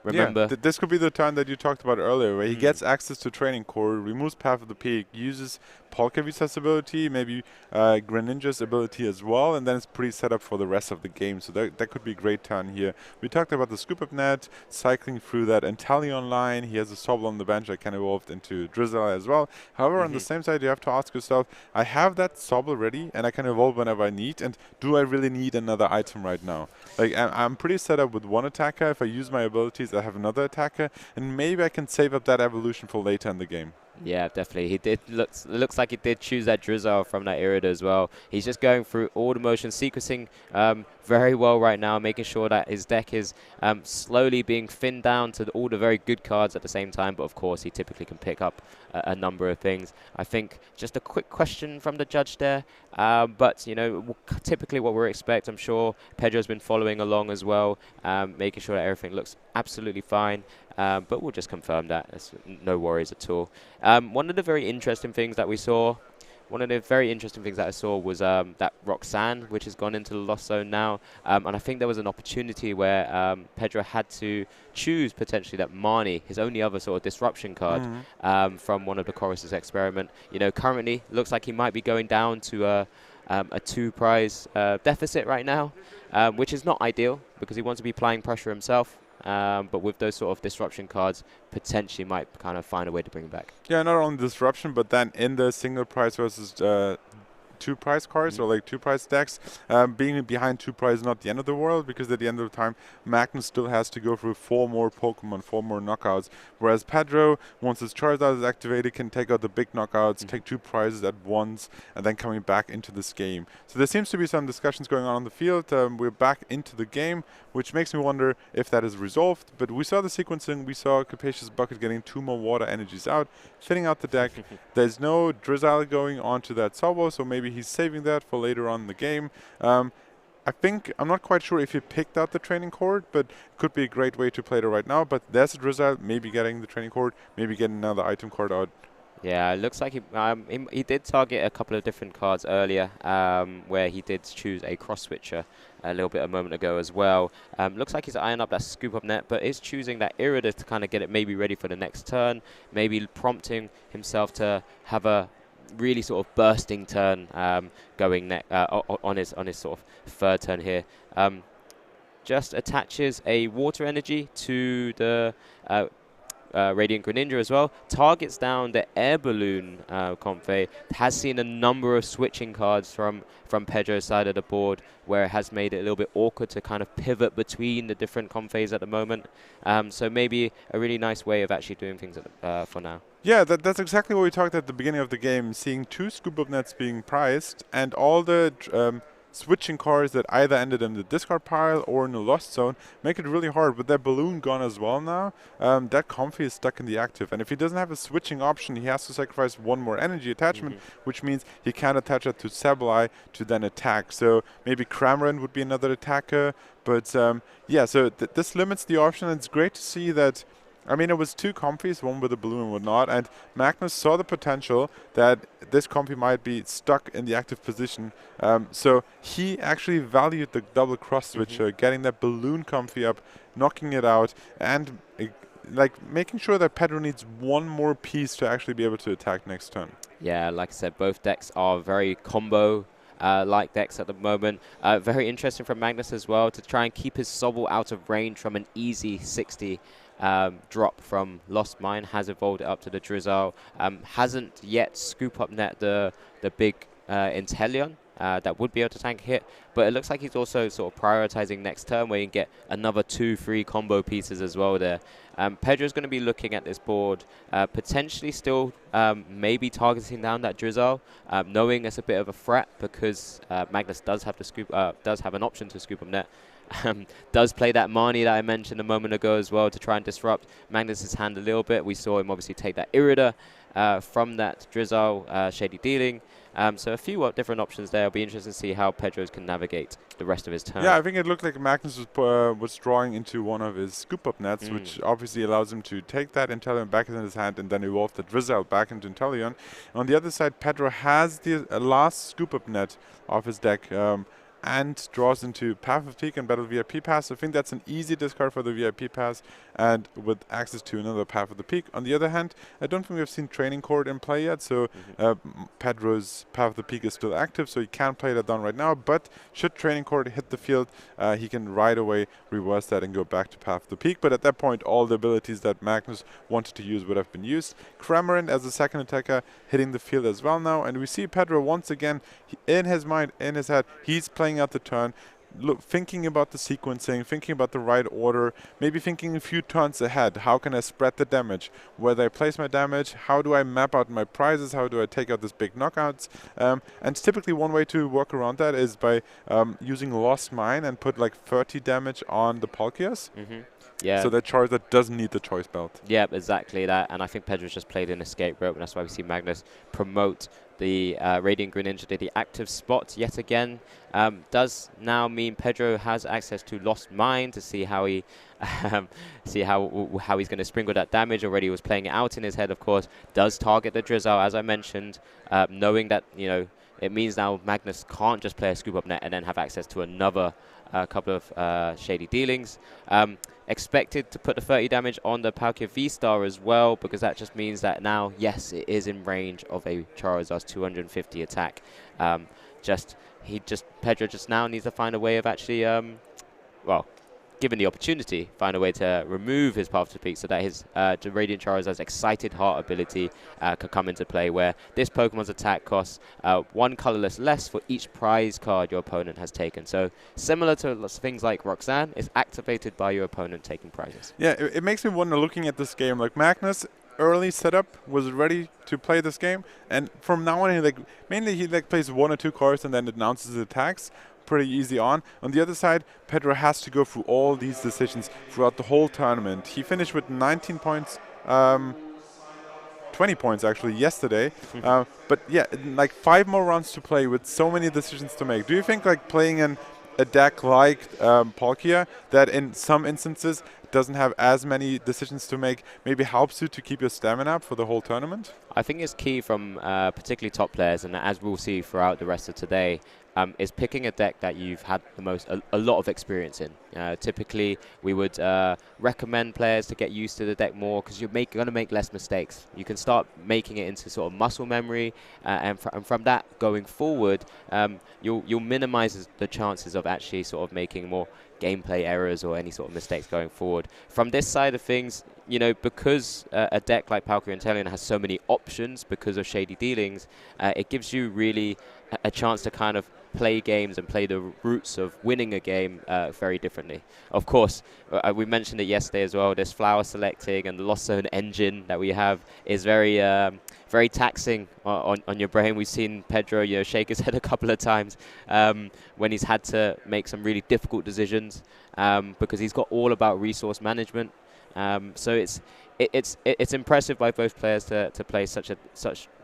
Remember, yeah, this could be the turn that you talked about earlier, where he gets access to Training Core, removes Path of the Peak, uses Palkia V's ability, maybe Greninja's ability as well, and then it's pretty set up for the rest of the game. So that could be a great turn here. We talked about the Scoop Up Net, cycling through that Inteleon line. He has a Sobble on the bench that can evolve into Drizzle as well. However, on the same side, you have to ask yourself, I have that Sobble ready, and I can evolve whenever I need, and do I really need another item right now? Like, I'm pretty set up with one attacker. If I use my abilities, I have another attacker, and maybe I can save up that evolution for later in the game. Yeah, definitely. He did looks like he did choose that Drizzle from that Irida as well. He's just going through all the motions, sequencing very well right now, making sure that his deck is slowly being thinned down to all the very good cards at the same time. But of course, he typically can pick up a number of things. I think just a quick question from the judge there. But, you know, typically what we expect, I'm sure Pedro's been following along as well, making sure that everything looks absolutely fine. But we'll just confirm that. There's no worries at all. One of the very interesting things that we saw, one of the very interesting things that I saw was that Roxanne, which has gone into the Lost Zone now. And I think there was an opportunity where Pedro had to choose potentially that Marnie, his only other sort of disruption card from one of the Chorus's experiment. You know, currently looks like he might be going down to a 2-prize deficit right now, which is not ideal because he wants to be applying pressure himself. But with those sort of disruption cards, potentially might kind of find a way to bring it back. Yeah, not only disruption, but then in the single prize versus 2 prize cards or like 2 prize decks. Being behind 2 prize is not the end of the world, because at the end of the time, Magnus still has to go through 4 more Pokemon, 4 more knockouts. Whereas Pedro, once his Charizard is activated, can take out the big knockouts, take 2 prizes at once, and then coming back into this game. So there seems to be some discussions going on the field. We're back into the game, which makes me wonder if that is resolved. But we saw the sequencing. We saw Capacious Bucket getting 2 more water energies out, thinning out the deck. There's no Drizzle going onto that Salvo, so maybe he's saving that for later on in the game. I think, I'm not quite sure if he picked out the training cord, but it could be a great way to play it right now. But there's a Drizzle, maybe getting the training cord, maybe getting another item card out. Yeah, it looks like he did target a couple of different cards earlier, where he did choose a cross switcher a little bit a moment ago as well. Looks like he's eyeing up that scoop up net, but is choosing that Irida to kind of get it maybe ready for the next turn, maybe prompting himself to have a really sort of bursting turn going on his sort of third turn here. Just attaches a water energy to the Radiant Greninja as well. Targets down the Air Balloon Comfey. Has seen a number of switching cards from Pedro's side of the board, where it has made it a little bit awkward to kind of pivot between the different Comfeys at the moment. So maybe a really nice way of actually doing things for now. Yeah, that's exactly what we talked at the beginning of the game, seeing 2 scoop up nets being priced, and all the switching cards that either ended in the discard pile or in the lost zone make it really hard. With that balloon gone as well now, that Comfey is stuck in the active. And if he doesn't have a switching option, he has to sacrifice 1 more energy attachment, which means he can't attach it to Sableye to then attack. So maybe Cramorant would be another attacker. But yeah, so this limits the option. And it's great to see that. I mean, it was 2 Comfeys, one with a balloon and whatnot, and Magnus saw the potential that this Comfey might be stuck in the active position. So he actually valued the double cross switcher, getting that balloon Comfey up, knocking it out, and like making sure that Pedro needs 1 more piece to actually be able to attack next turn. Yeah, like I said, both decks are very combo like decks at the moment. Very interesting from Magnus as well to try and keep his Sobble out of range from an easy 60 drop from Lost Mine. Has evolved it up to the Drizzle. Hasn't yet scoop up net the big Inteleon that would be able to tank a hit, but it looks like he's also sort of prioritizing next turn, where you can get another 2-3 combo pieces as well there. Pedro's going to be looking at this board, potentially still maybe targeting down that Drizzle, knowing it's a bit of a threat because Magnus does have an option to scoop up net. Does play that Marnie that I mentioned a moment ago as well to try and disrupt Magnus's hand a little bit. We saw him obviously take that Irida from that Drizzle Shady Dealing. So a few different options there. It'll be interesting to see how Pedro's can navigate the rest of his turn. Yeah, I think it looked like Magnus was drawing into one of his scoop-up nets, which obviously allows him to take that Inteleon back in his hand and then evolve the Drizzle back into Inteleon. On the other side, Pedro has the last scoop-up net of his deck, and draws into Path of Peak and Battle VIP Pass. I think that's an easy discard for the VIP Pass, and with access to another Path of the Peak. On the other hand, I don't think we've seen Training Cord in play yet, so Pedro's Path of the Peak is still active, so he can't play that down right now, but should Training Cord hit the field, he can right away reverse that and go back to Path of the Peak. But at that point, all the abilities that Magnus wanted to use would have been used. Cramorant as a second attacker hitting the field as well now, and we see Pedro once again, in his mind, in his head, he's playing out the turn, thinking about the sequencing, thinking about the right order, maybe thinking a few turns ahead. How can I spread the damage? Where do I place my damage? How do I map out my prizes? How do I take out these big knockouts? And typically one way to work around that is by using Lost Mine and put like 30 damage on the Palkias. Yeah. So that Charizard doesn't need the choice belt. Yeah, exactly that. And I think Pedro's just played an escape rope, and that's why we see Magnus promote the Radiant Greninja to the active spot yet again. Does now mean Pedro has access to Lost Mine to see how he see how he's going to sprinkle that damage. Already was playing it out in his head, of course. Does target the Drizzle, as I mentioned, knowing that, you know, it means now Magnus can't just play a scoop up net and then have access to another couple of shady dealings. Expected to put the 30 damage on the Palkia V-Star as well, because that just means that now, yes, it is in range of a Charizard's 250 attack. Pedro just now needs to find a way of actually, well, given the opportunity, find a way to remove his Path to Peak so that his Radiant Charizard's Excited Heart ability could come into play, where this Pokemon's attack costs 1 colorless less for each prize card your opponent has taken. So similar to things like Roxanne, it's activated by your opponent taking prizes. Yeah, it makes me wonder, looking at this game, like Magnus, early setup, was ready to play this game, and from now on, he plays 1 or 2 cards and then announces his attacks pretty easy on. On the other side, Pedro has to go through all these decisions throughout the whole tournament. He finished with 19 points, 20 points actually yesterday. But yeah, like 5 more rounds to play with so many decisions to make. Do you think like playing a deck like Palkia that in some instances doesn't have as many decisions to make maybe helps you to keep your stamina up for the whole tournament? I think it's key from particularly top players, and as we'll see throughout the rest of today, is picking a deck that you've had a lot of experience in. Typically, we would recommend players to get used to the deck more because you're going to make less mistakes. You can start making it into sort of muscle memory, and from that going forward, you'll minimize the chances of actually sort of making more gameplay errors or any sort of mistakes going forward. From this side of things, you know, because a deck like Palkia Inteleon has so many options because of shady dealings, it gives you really a chance to kind of play games and play the roots of winning a game very differently. Of course, we mentioned it yesterday as well, this flower selecting and the Lost Zone engine that we have is very taxing on your brain. We've seen Pedro, you know, shake his head a couple of times when he's had to make some really difficult decisions because he's got all about resource management. So it's impressive by both players to play such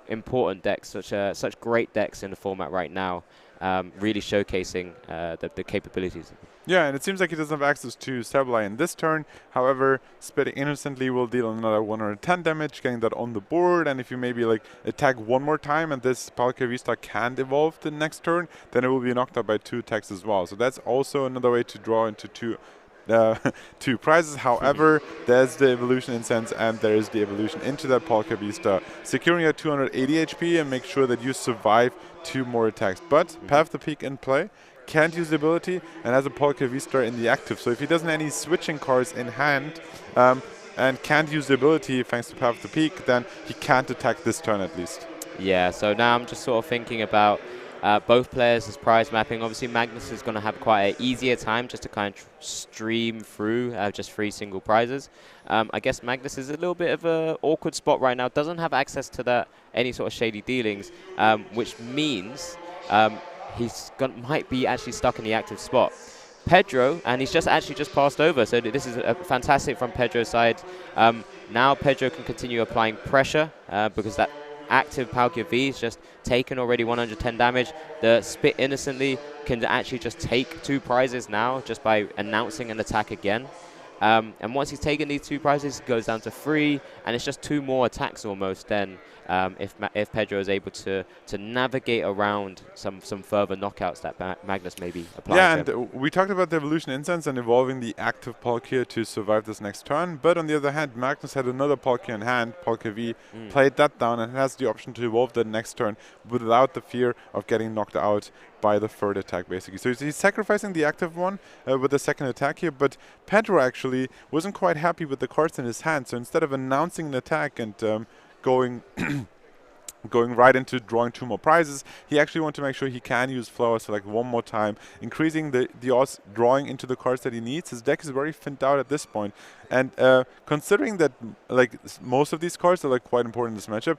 important decks, such great decks in the format right now, really showcasing the capabilities. Yeah, and it seems like he doesn't have access to Sableye in this turn. However, spitting innocently will deal another 110 damage, getting that on the board. And if you maybe like attack 1 more time and this Palkia V-Star can't evolve the next turn, then it will be knocked out by 2 attacks as well. So that's also another way to draw into 2 prizes. However, there's the evolution incense and there is the evolution into that Palkia V-Star, securing at 280 HP and make sure that you survive 2 more attacks. But Path to Peak in play, can't use the ability, and has a Palkia V-Star in the active. So if he doesn't have any switching cards in hand and can't use the ability thanks to Path to Peak, then he can't attack this turn at least. Yeah, so now I'm just sort of thinking about both players as prize mapping. Obviously, Magnus is going to have quite an easier time just to kind of stream through just 3 single prizes. I guess Magnus is a little bit of an awkward spot right now. Doesn't have access to any sort of shady dealings, which means might be actually stuck in the active spot. Pedro, and he's just passed over, so this is fantastic from Pedro's side. Now Pedro can continue applying pressure because that active Palkia V is just taken already 110 damage. The Spit Innocently can actually just take 2 prizes now just by announcing an attack again. And once he's taken these 2 prizes, it goes down to 3, and it's just 2 more attacks almost then if Pedro is able to navigate around some further knockouts that Magnus may be applying. Yeah, and we talked about the evolution incense and evolving the active Palkia to survive this next turn, but on the other hand, Magnus had another Palkia in hand, Palkia V, played that down and has the option to evolve the next turn without the fear of getting knocked out by the 3rd attack, basically. So he's sacrificing the active one with the 2nd attack here, but Pedro actually wasn't quite happy with the cards in his hand, so instead of announcing an attack and going right into drawing 2 more prizes, he actually wanted to make sure he can use Flower Select 1 more time, increasing the odds drawing into the cards that he needs. His deck is very thinned out at this point, and considering that like most of these cards are like quite important in this matchup,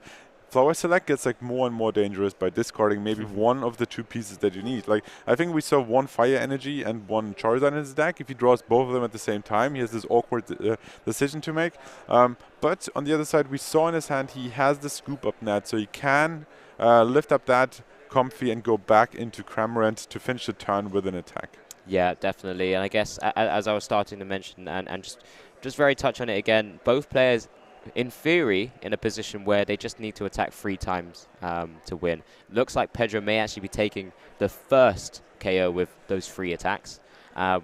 Flower Select gets like more and more dangerous by discarding maybe one of the 2 pieces that you need. Like I think we saw 1 Fire Energy and 1 Charizard in his deck. If he draws both of them at the same time, he has this awkward decision to make. But on the other side, we saw in his hand he has the Scoop Up Net, so he can lift up that Comfy and go back into Cramorant to finish the turn with an attack. Yeah, definitely. And I guess as I was starting to mention and just very touch on it again, both players in theory in a position where they just need to attack 3 times to win. Looks like Pedro may actually be taking the first KO with those 3 attacks.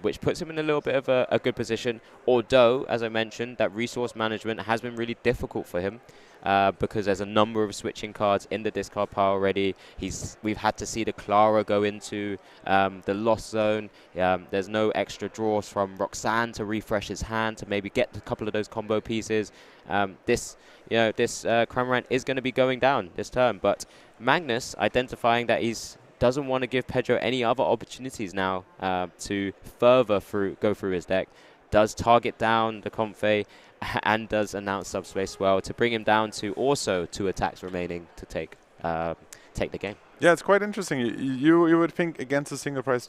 which puts him in a little bit of a good position. Although, as I mentioned, that resource management has been really difficult for him. Because there's a number of switching cards in the discard pile already. We've had to see the Clara go into the lost zone. There's no extra draws from Roxanne to refresh his hand to maybe get a couple of those combo pieces. This Cramorant is going to be going down this turn, but Magnus identifying that he's doesn't want to give Pedro any other opportunities now to further go through his deck. Does target down the Comfey and does announce subspace well to bring him down to also 2 attacks remaining to take the game. Yeah, it's quite interesting. You would think against a single price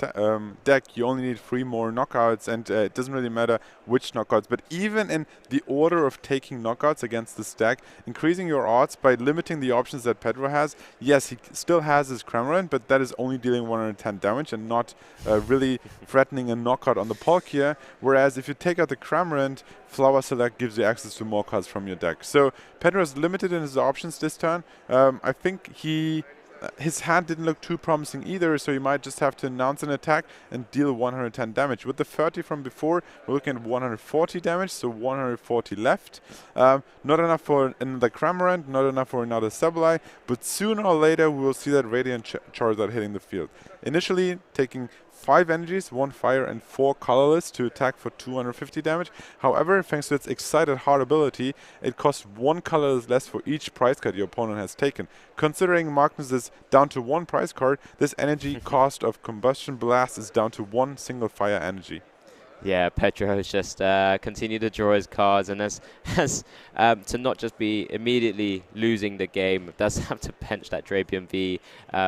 deck you only need 3 more knockouts, and it doesn't really matter which knockouts. But even in the order of taking knockouts against this deck, increasing your odds by limiting the options that Pedro has. Yes, he still has his Cramorant, but that is only dealing 110 damage and not really threatening a knockout on the Palkia. Whereas if you take out the Cramorant, Flower Select gives you access to more cards from your deck. So Pedro is limited in his options this turn. I think his hand didn't look too promising either, so you might just have to announce an attack and deal 110 damage. With the 30 from before, we're looking at 140 damage, so 140 left. Not enough for another Cramorant, not enough for another Sableye, but sooner or later we will see that Radiant Charizard hitting the field. Initially taking 5 energies, 1 fire and 4 colorless to attack for 250 damage. However, thanks to its excited heart ability, it costs 1 colorless less for each prize card your opponent has taken. Considering Magnus is down to 1 prize card, this energy cost of Combustion Blast is down to 1 single fire energy. Yeah, Pedro has just continued to draw his cards, and has to not just be immediately losing the game, does have to bench that Drapion V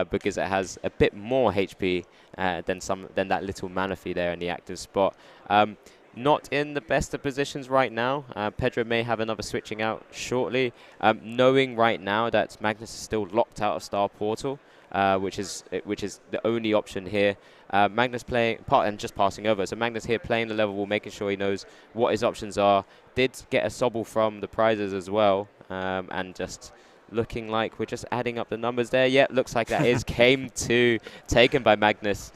because it has a bit more HP than that little Manaphy there in the active spot. Not in the best of positions right now. Pedro may have another switching out shortly, knowing right now that Magnus is still locked out of Star Portal, which is the only option here. Magnus playing and just passing over. So Magnus here playing the level, making sure he knows what his options are. Did get a Sobble from the prizes as well, and just looking like we're just adding up the numbers there. Yeah, looks like that is game 2 taken by Magnus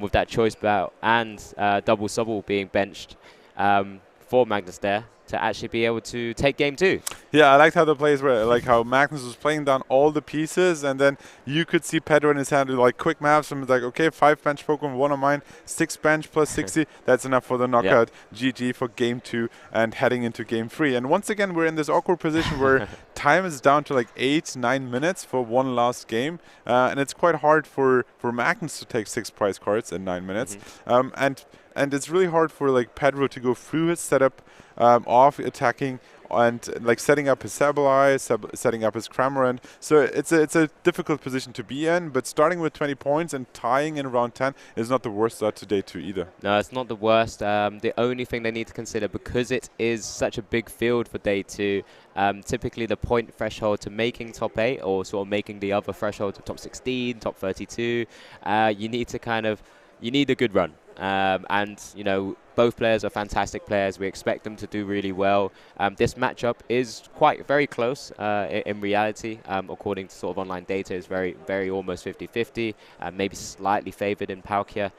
with that choice bout and double Sobble being benched for Magnus there to actually be able to take game 2. Yeah, I liked how the plays were, like how Magnus was playing down all the pieces, and then you could see Pedro in his hand do like quick maps and like, okay, 5 bench Pokemon, 1 of mine, 6 bench plus 60, that's enough for the knockout. Yep. GG for game 2 and heading into game 3. And once again, we're in this awkward position where time is down to like 8-9 minutes for one last game, and it's quite hard for Magnus to take 6 prize cards in 9 minutes. And it's really hard for like Pedro to go through his setup off attacking and like setting up his Sableye, setting up his Cramorant. So it's a difficult position to be in, but starting with 20 points and tying in round 10 is not the worst start to day 2 either. No, it's not the worst. The only thing they need to consider, because it is such a big field for day 2, typically the point threshold to making top 8 or sort of making the other threshold to top 16, top 32, you need a good run. And, you know, both players are fantastic players. We expect them to do really well. This matchup is very close in reality. According to sort of online data, it's very almost 50-50, maybe slightly favored in Palkia.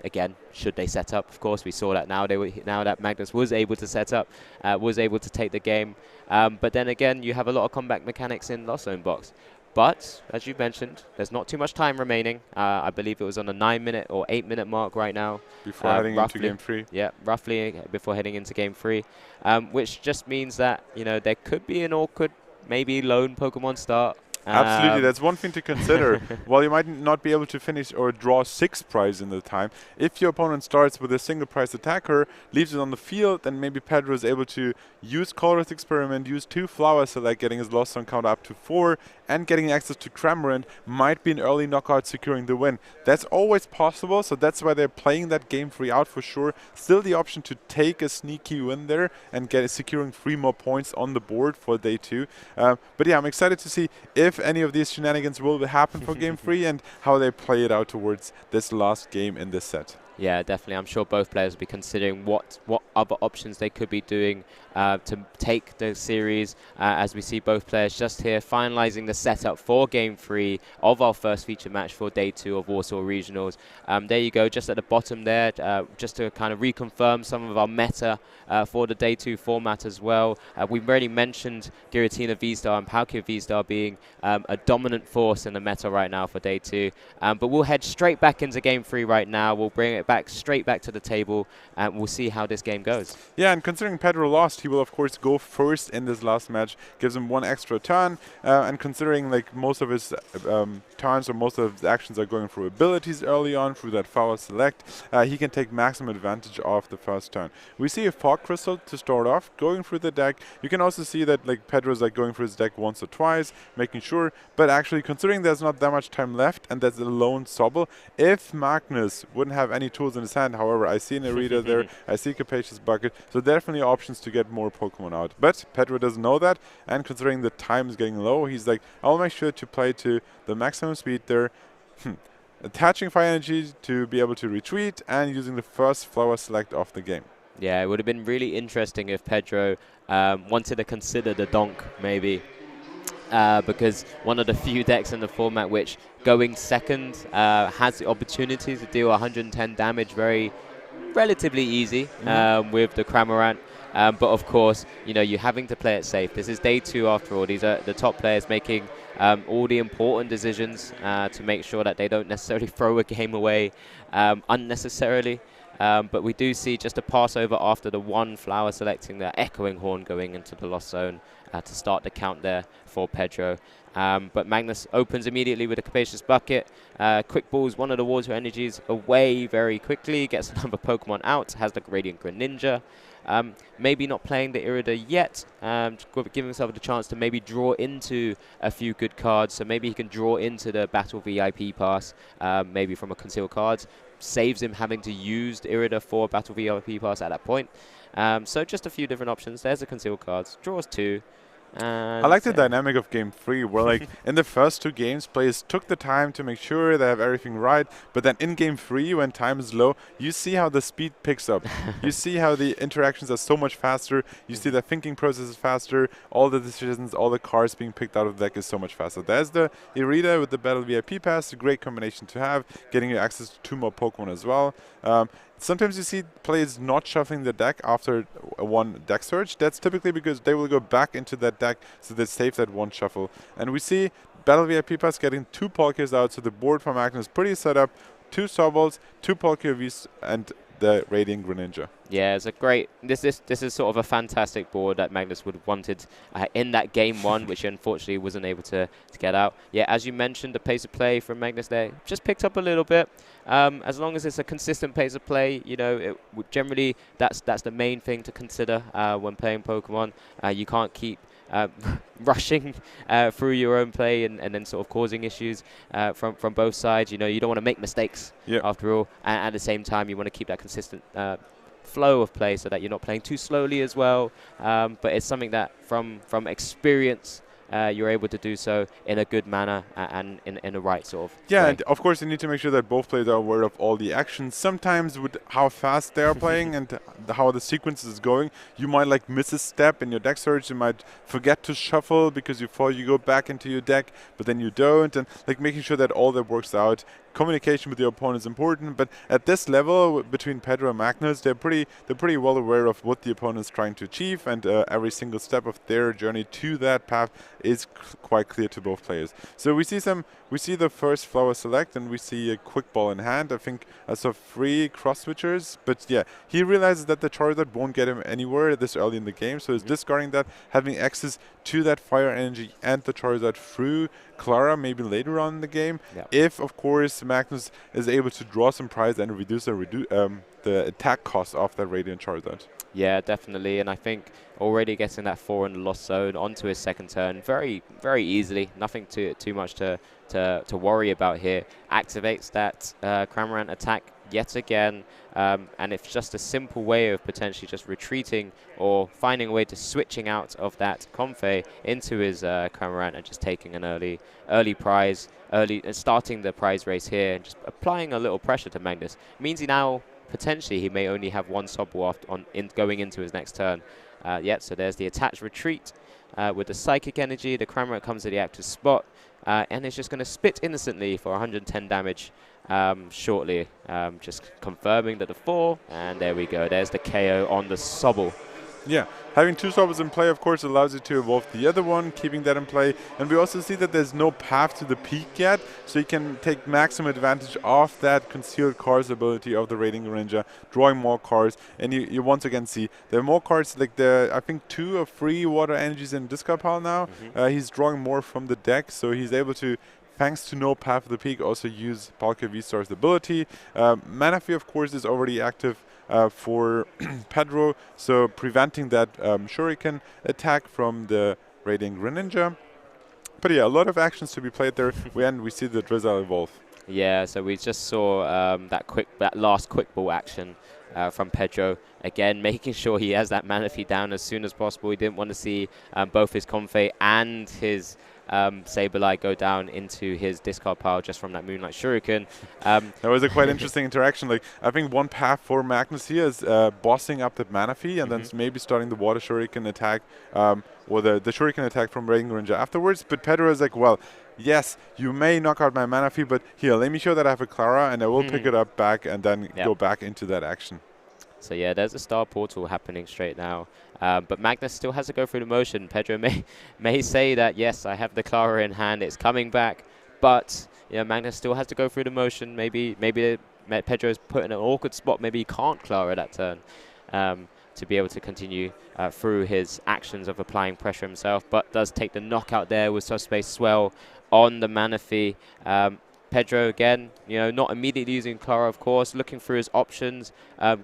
Again, should they set up, of course, we saw that now that Magnus was able to set up, was able to take the game. But then again, you have a lot of combat mechanics in Lost Zone box. But, as you mentioned, there's not too much time remaining. I believe it was on a 9-minute or 8-minute mark right now. Before heading into game 3. Yeah, roughly before heading into game 3. Which just means that, you know, there could be an awkward, maybe lone Pokemon start. Absolutely, that's one thing to consider. While you might not be able to finish or draw 6 prizes in the time, if your opponent starts with a single prize attacker, leaves it on the field, then maybe Pedro is able to use Colorless Experiment, use 2 Flowers Select, getting his Lost Zone count up to 4, and getting access to Cramorant might be an early knockout securing the win. That's always possible, so that's why they're playing that game 3 out for sure. Still the option to take a sneaky win there and securing 3 more points on the board for day 2. But yeah, I'm excited to see if any of these shenanigans will happen for game 3 and how they play it out towards this last game in this set. Yeah, definitely. I'm sure both players will be considering what other options they could be doing to take the series, as we see both players just here finalizing the setup for Game 3 of our first feature match for Day 2 of Warsaw Regionals. There you go, just at the bottom there, just to kind of reconfirm some of our meta for the Day 2 format as well. We've already mentioned Giratina V-Star and Palkia V-Star being a dominant force in the meta right now for Day 2. But we'll head straight back into Game 3 right now. We'll bring it straight back to the table, and we'll see how this game goes. Yeah, and considering Pedro lost, he will of course go first in this last match, gives him one extra turn, and considering like most of his turns or most of his actions are going through abilities early on through that flower select, he can take maximum advantage of the first turn. We see a fog crystal to start off, going through the deck. You can also see that like Pedro's like going through his deck once or twice, making sure, but actually considering there's not that much time left and there's a lone Sobble, if Magnus wouldn't have any tools in his hand, however, I see an Irida there, I see Capacious Bucket, so definitely options to get more Pokemon out. But Pedro doesn't know that, and considering the time is getting low, he's like, I'll make sure to play to the maximum speed there, attaching Fire Energy to be able to retreat, and using the first flower select of the game. Yeah, it would have been really interesting if Pedro wanted to consider the donk, maybe. Because one of the few decks in the format which going second has the opportunity to deal 110 damage relatively easy with the Cramorant. But of course, you know, you're having to play it safe. This is Day 2 after all. These are the top players making all the important decisions to make sure that they don't necessarily throw a game away unnecessarily. But we do see just a pass over after the one flower selecting the Echoing Horn going into the Lost Zone to start the count there for Pedro. But Magnus opens immediately with a Capacious Bucket. Quick Balls one of the water energies away very quickly, gets another Pokemon out, has the Radiant Greninja. Maybe not playing the Irida yet, giving himself the chance to maybe draw into a few good cards. So maybe he can draw into the Battle VIP pass, maybe from a concealed cards. Saves him having to use the Irida for Battle VIP pass at that point. So just a few different options. There's the concealed cards. Draws 2. I like the dynamic of Game 3, where like in the first 2 games, players took the time to make sure they have everything right, but then in Game 3, when time is low, you see how the speed picks up. You see how the interactions are so much faster, you see the thinking process is faster, all the decisions, all the cards being picked out of the deck is so much faster. There's the Irida with the Battle VIP Pass, a great combination to have, getting you access to 2 more Pokemon as well. Sometimes you see players not shuffling the deck after one deck search. That's typically because they will go back into that deck, so they save that one shuffle. And we see Battle VIP Pass getting 2 Palkias out, so the board for Magnus is pretty set up. 2 Sobbles, 2 Palkia Vs, and the Radiant Greninja. Yeah, it's a great. This is sort of a fantastic board that Magnus would have wanted in that Game 1, which unfortunately wasn't able to get out. Yeah, as you mentioned, the pace of play from Magnus there just picked up a little bit. As long as it's a consistent pace of play, you know, generally that's the main thing to consider when playing Pokemon. You can't keep rushing through your own play and then sort of causing issues from both sides. You know, you don't want to make mistakes after all. And at the same time, you want to keep that consistent flow of play so that you're not playing too slowly as well. But it's something that from experience, you're able to do so in a good manner and in the right sort of way. And of course you need to make sure that both players are aware of all the actions. Sometimes with how fast they are playing and how the sequence is going, you might like miss a step in your deck search. You might forget to shuffle because you thought you go back into your deck, but then you don't. And like making sure that all that works out. Communication with your opponent is important, but at this level between Pedro and Magnus, they're pretty well aware of what the opponent is trying to achieve, and every single step of their journey to that path is quite clear to both players. So we see the first flower select, and we see a quick ball in hand. I think I saw 3 cross switchers, but yeah, he realizes that the Charizard won't get him anywhere this early in the game, so he's discarding that, having access to that fire energy and the Charizard through Clara maybe later on in the game. If of course Magnus is able to draw some prize and reduce the attack cost of that Radiant Charizard. Yeah, definitely, and I think already getting that 4 in the Lost Zone onto his second turn very easily, nothing too much to worry about here. Activates that Cramorant attack yet again, and it's just a simple way of potentially just retreating or finding a way to switching out of that Comfey into his Cramorant and just taking an early prize, starting the prize race here and just applying a little pressure to Magnus. Means he now potentially he may only have one Sobble going into his next turn. So there's the attached retreat with the Psychic Energy. The Cramorant comes to the active spot and it's just going to spit instantly for 110 damage shortly. Just confirming that the 4, and there we go. There's the KO on the Sobble. Yeah, having 2 Sobbles in play, of course, allows you to evolve the other one, keeping that in play. And we also see that there's no path to the peak yet, so you can take maximum advantage of that concealed cards ability of the Raiding Ranger, drawing more cards. And you once again see there are more cards, like I think 2 or 3 water energies in discard pile now. He's drawing more from the deck, so he's able to, thanks to no path to the peak, also use Palkia V-Star's ability. Manaphy, of course, is already active for Pedro, so preventing that Shuriken attack from the Raiding Greninja. But yeah, a lot of actions to be played there. We see the Drizzle evolve. Yeah, so we just saw that last quick ball action from Pedro. Again, making sure he has that Manaphy down as soon as possible. He didn't want to see both his Comfey and his Sableye go down into his discard pile just from that Moonlight Shuriken. That was a quite interesting interaction. Like, I think one path for Magnus here is bossing up the Manaphy and then maybe starting the Water Shuriken attack or the Shuriken attack from Raiding Greninja afterwards. But Pedro is like, well, yes, you may knock out my Manaphy, but here, let me show that I have a Clara and I will pick it up back and then go back into that action. So yeah, there's a Star Portal happening straight now. But Magnus still has to go through the motion. Pedro may say that, yes, I have the Clara in hand, it's coming back. But Magnus still has to go through the motion. Maybe Pedro's put in an awkward spot. Maybe he can't Clara that turn to be able to continue through his actions of applying pressure himself. But does take the knockout there with Subspace Swell on the Manaphy. Pedro again, not immediately using Clara, of course, looking through his options,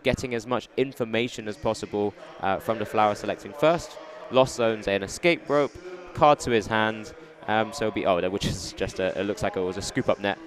getting as much information as possible from the flower, selecting first Lost Zones, an escape rope, card to his hand, which is just it looks like it was a scoop up net,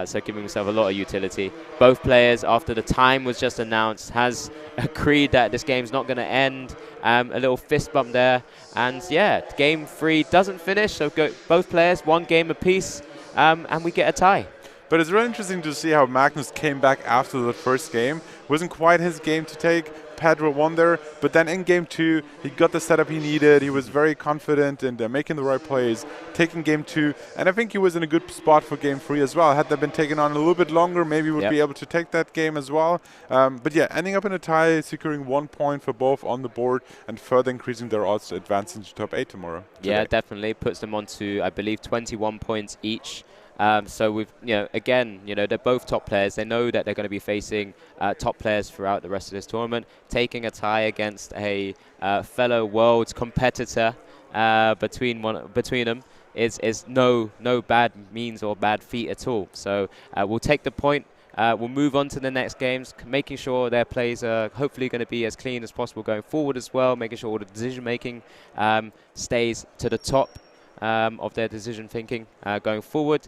so giving himself a lot of utility. Both players, after the time was just announced, has agreed that this game's not going to end. A little fist bump there, and yeah, game 3 doesn't finish, so both players 1 game apiece. And we get a tie. But it's really interesting to see how Magnus came back after the first game. Wasn't quite his game to take. Pedro won there, but then in game 2, he got the setup he needed. He was very confident in making the right plays, taking game 2, and I think he was in a good spot for game 3 as well. Had that been taken on a little bit longer, maybe would be able to take that game as well. But yeah, ending up in a tie, securing 1 point for both on the board, and further increasing their odds to advance into top 8 tomorrow. Yeah, definitely puts them on to, I believe, 21 points each. So we've, again, they're both top players. They know that they're going to be facing top players throughout the rest of this tournament. Taking a tie against a fellow world competitor between them is no bad means or bad feat at all. So we'll take the point. We'll move on to the next games, making sure their plays are hopefully going to be as clean as possible going forward as well, making sure all the decision making stays to the top of their decision thinking going forward.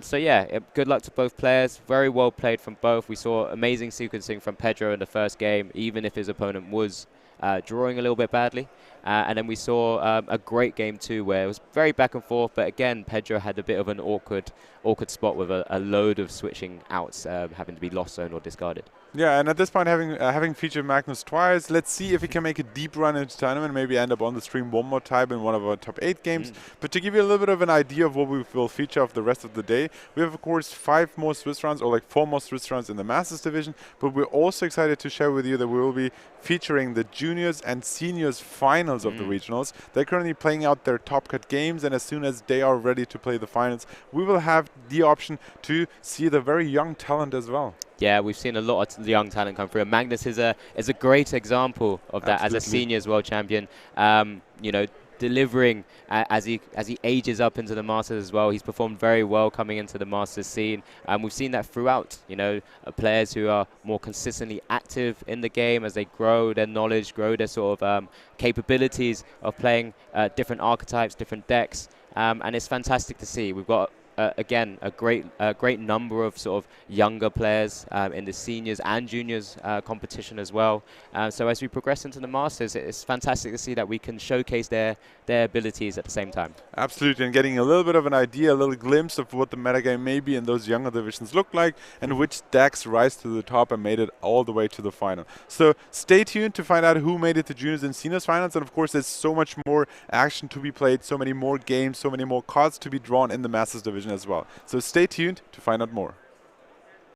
So yeah, good luck to both players. Very well played from both. We saw amazing sequencing from Pedro in the first game, even if his opponent was drawing a little bit badly. And then we saw a great game too, where it was very back and forth. But again, Pedro had a bit of an awkward spot with a load of switching outs, having to be lost zone or discarded. Yeah, and at this point, having featured Magnus twice, let's see if he can make a deep run into tournament, maybe end up on the stream one more time in one of our top 8 games. But to give you a little bit of an idea of what we will feature of the rest of the day, we have, of course, 5 more Swiss rounds, or like 4 more Swiss rounds in the Masters division. But we're also excited to share with you that we will be featuring the juniors and seniors finals of the regionals. They're currently playing out their top cut games, and as soon as they are ready to play the finals, we will have the option to see the very young talent as well. Yeah, we've seen a lot of young talent come through. And Magnus is a great example of that. Absolutely. As a seniors world champion. Delivering as he ages up into the Masters as well. He's performed very well coming into the Masters scene. And we've seen that throughout. Players who are more consistently active in the game as they grow their knowledge, grow their sort of capabilities of playing different archetypes, different decks. And it's fantastic to see. We've got again, a great number of sort of younger players in the seniors and juniors competition as well. So as we progress into the Masters, it's fantastic to see that we can showcase their abilities at the same time. Absolutely, and getting a little bit of an idea, a little glimpse of what the metagame maybe in those younger divisions look like, and which decks rise to the top and made it all the way to the final. So stay tuned to find out who made it to juniors and seniors finals, and of course there's so much more action to be played, so many more games, so many more cards to be drawn in the Masters division as well. So stay tuned to find out more.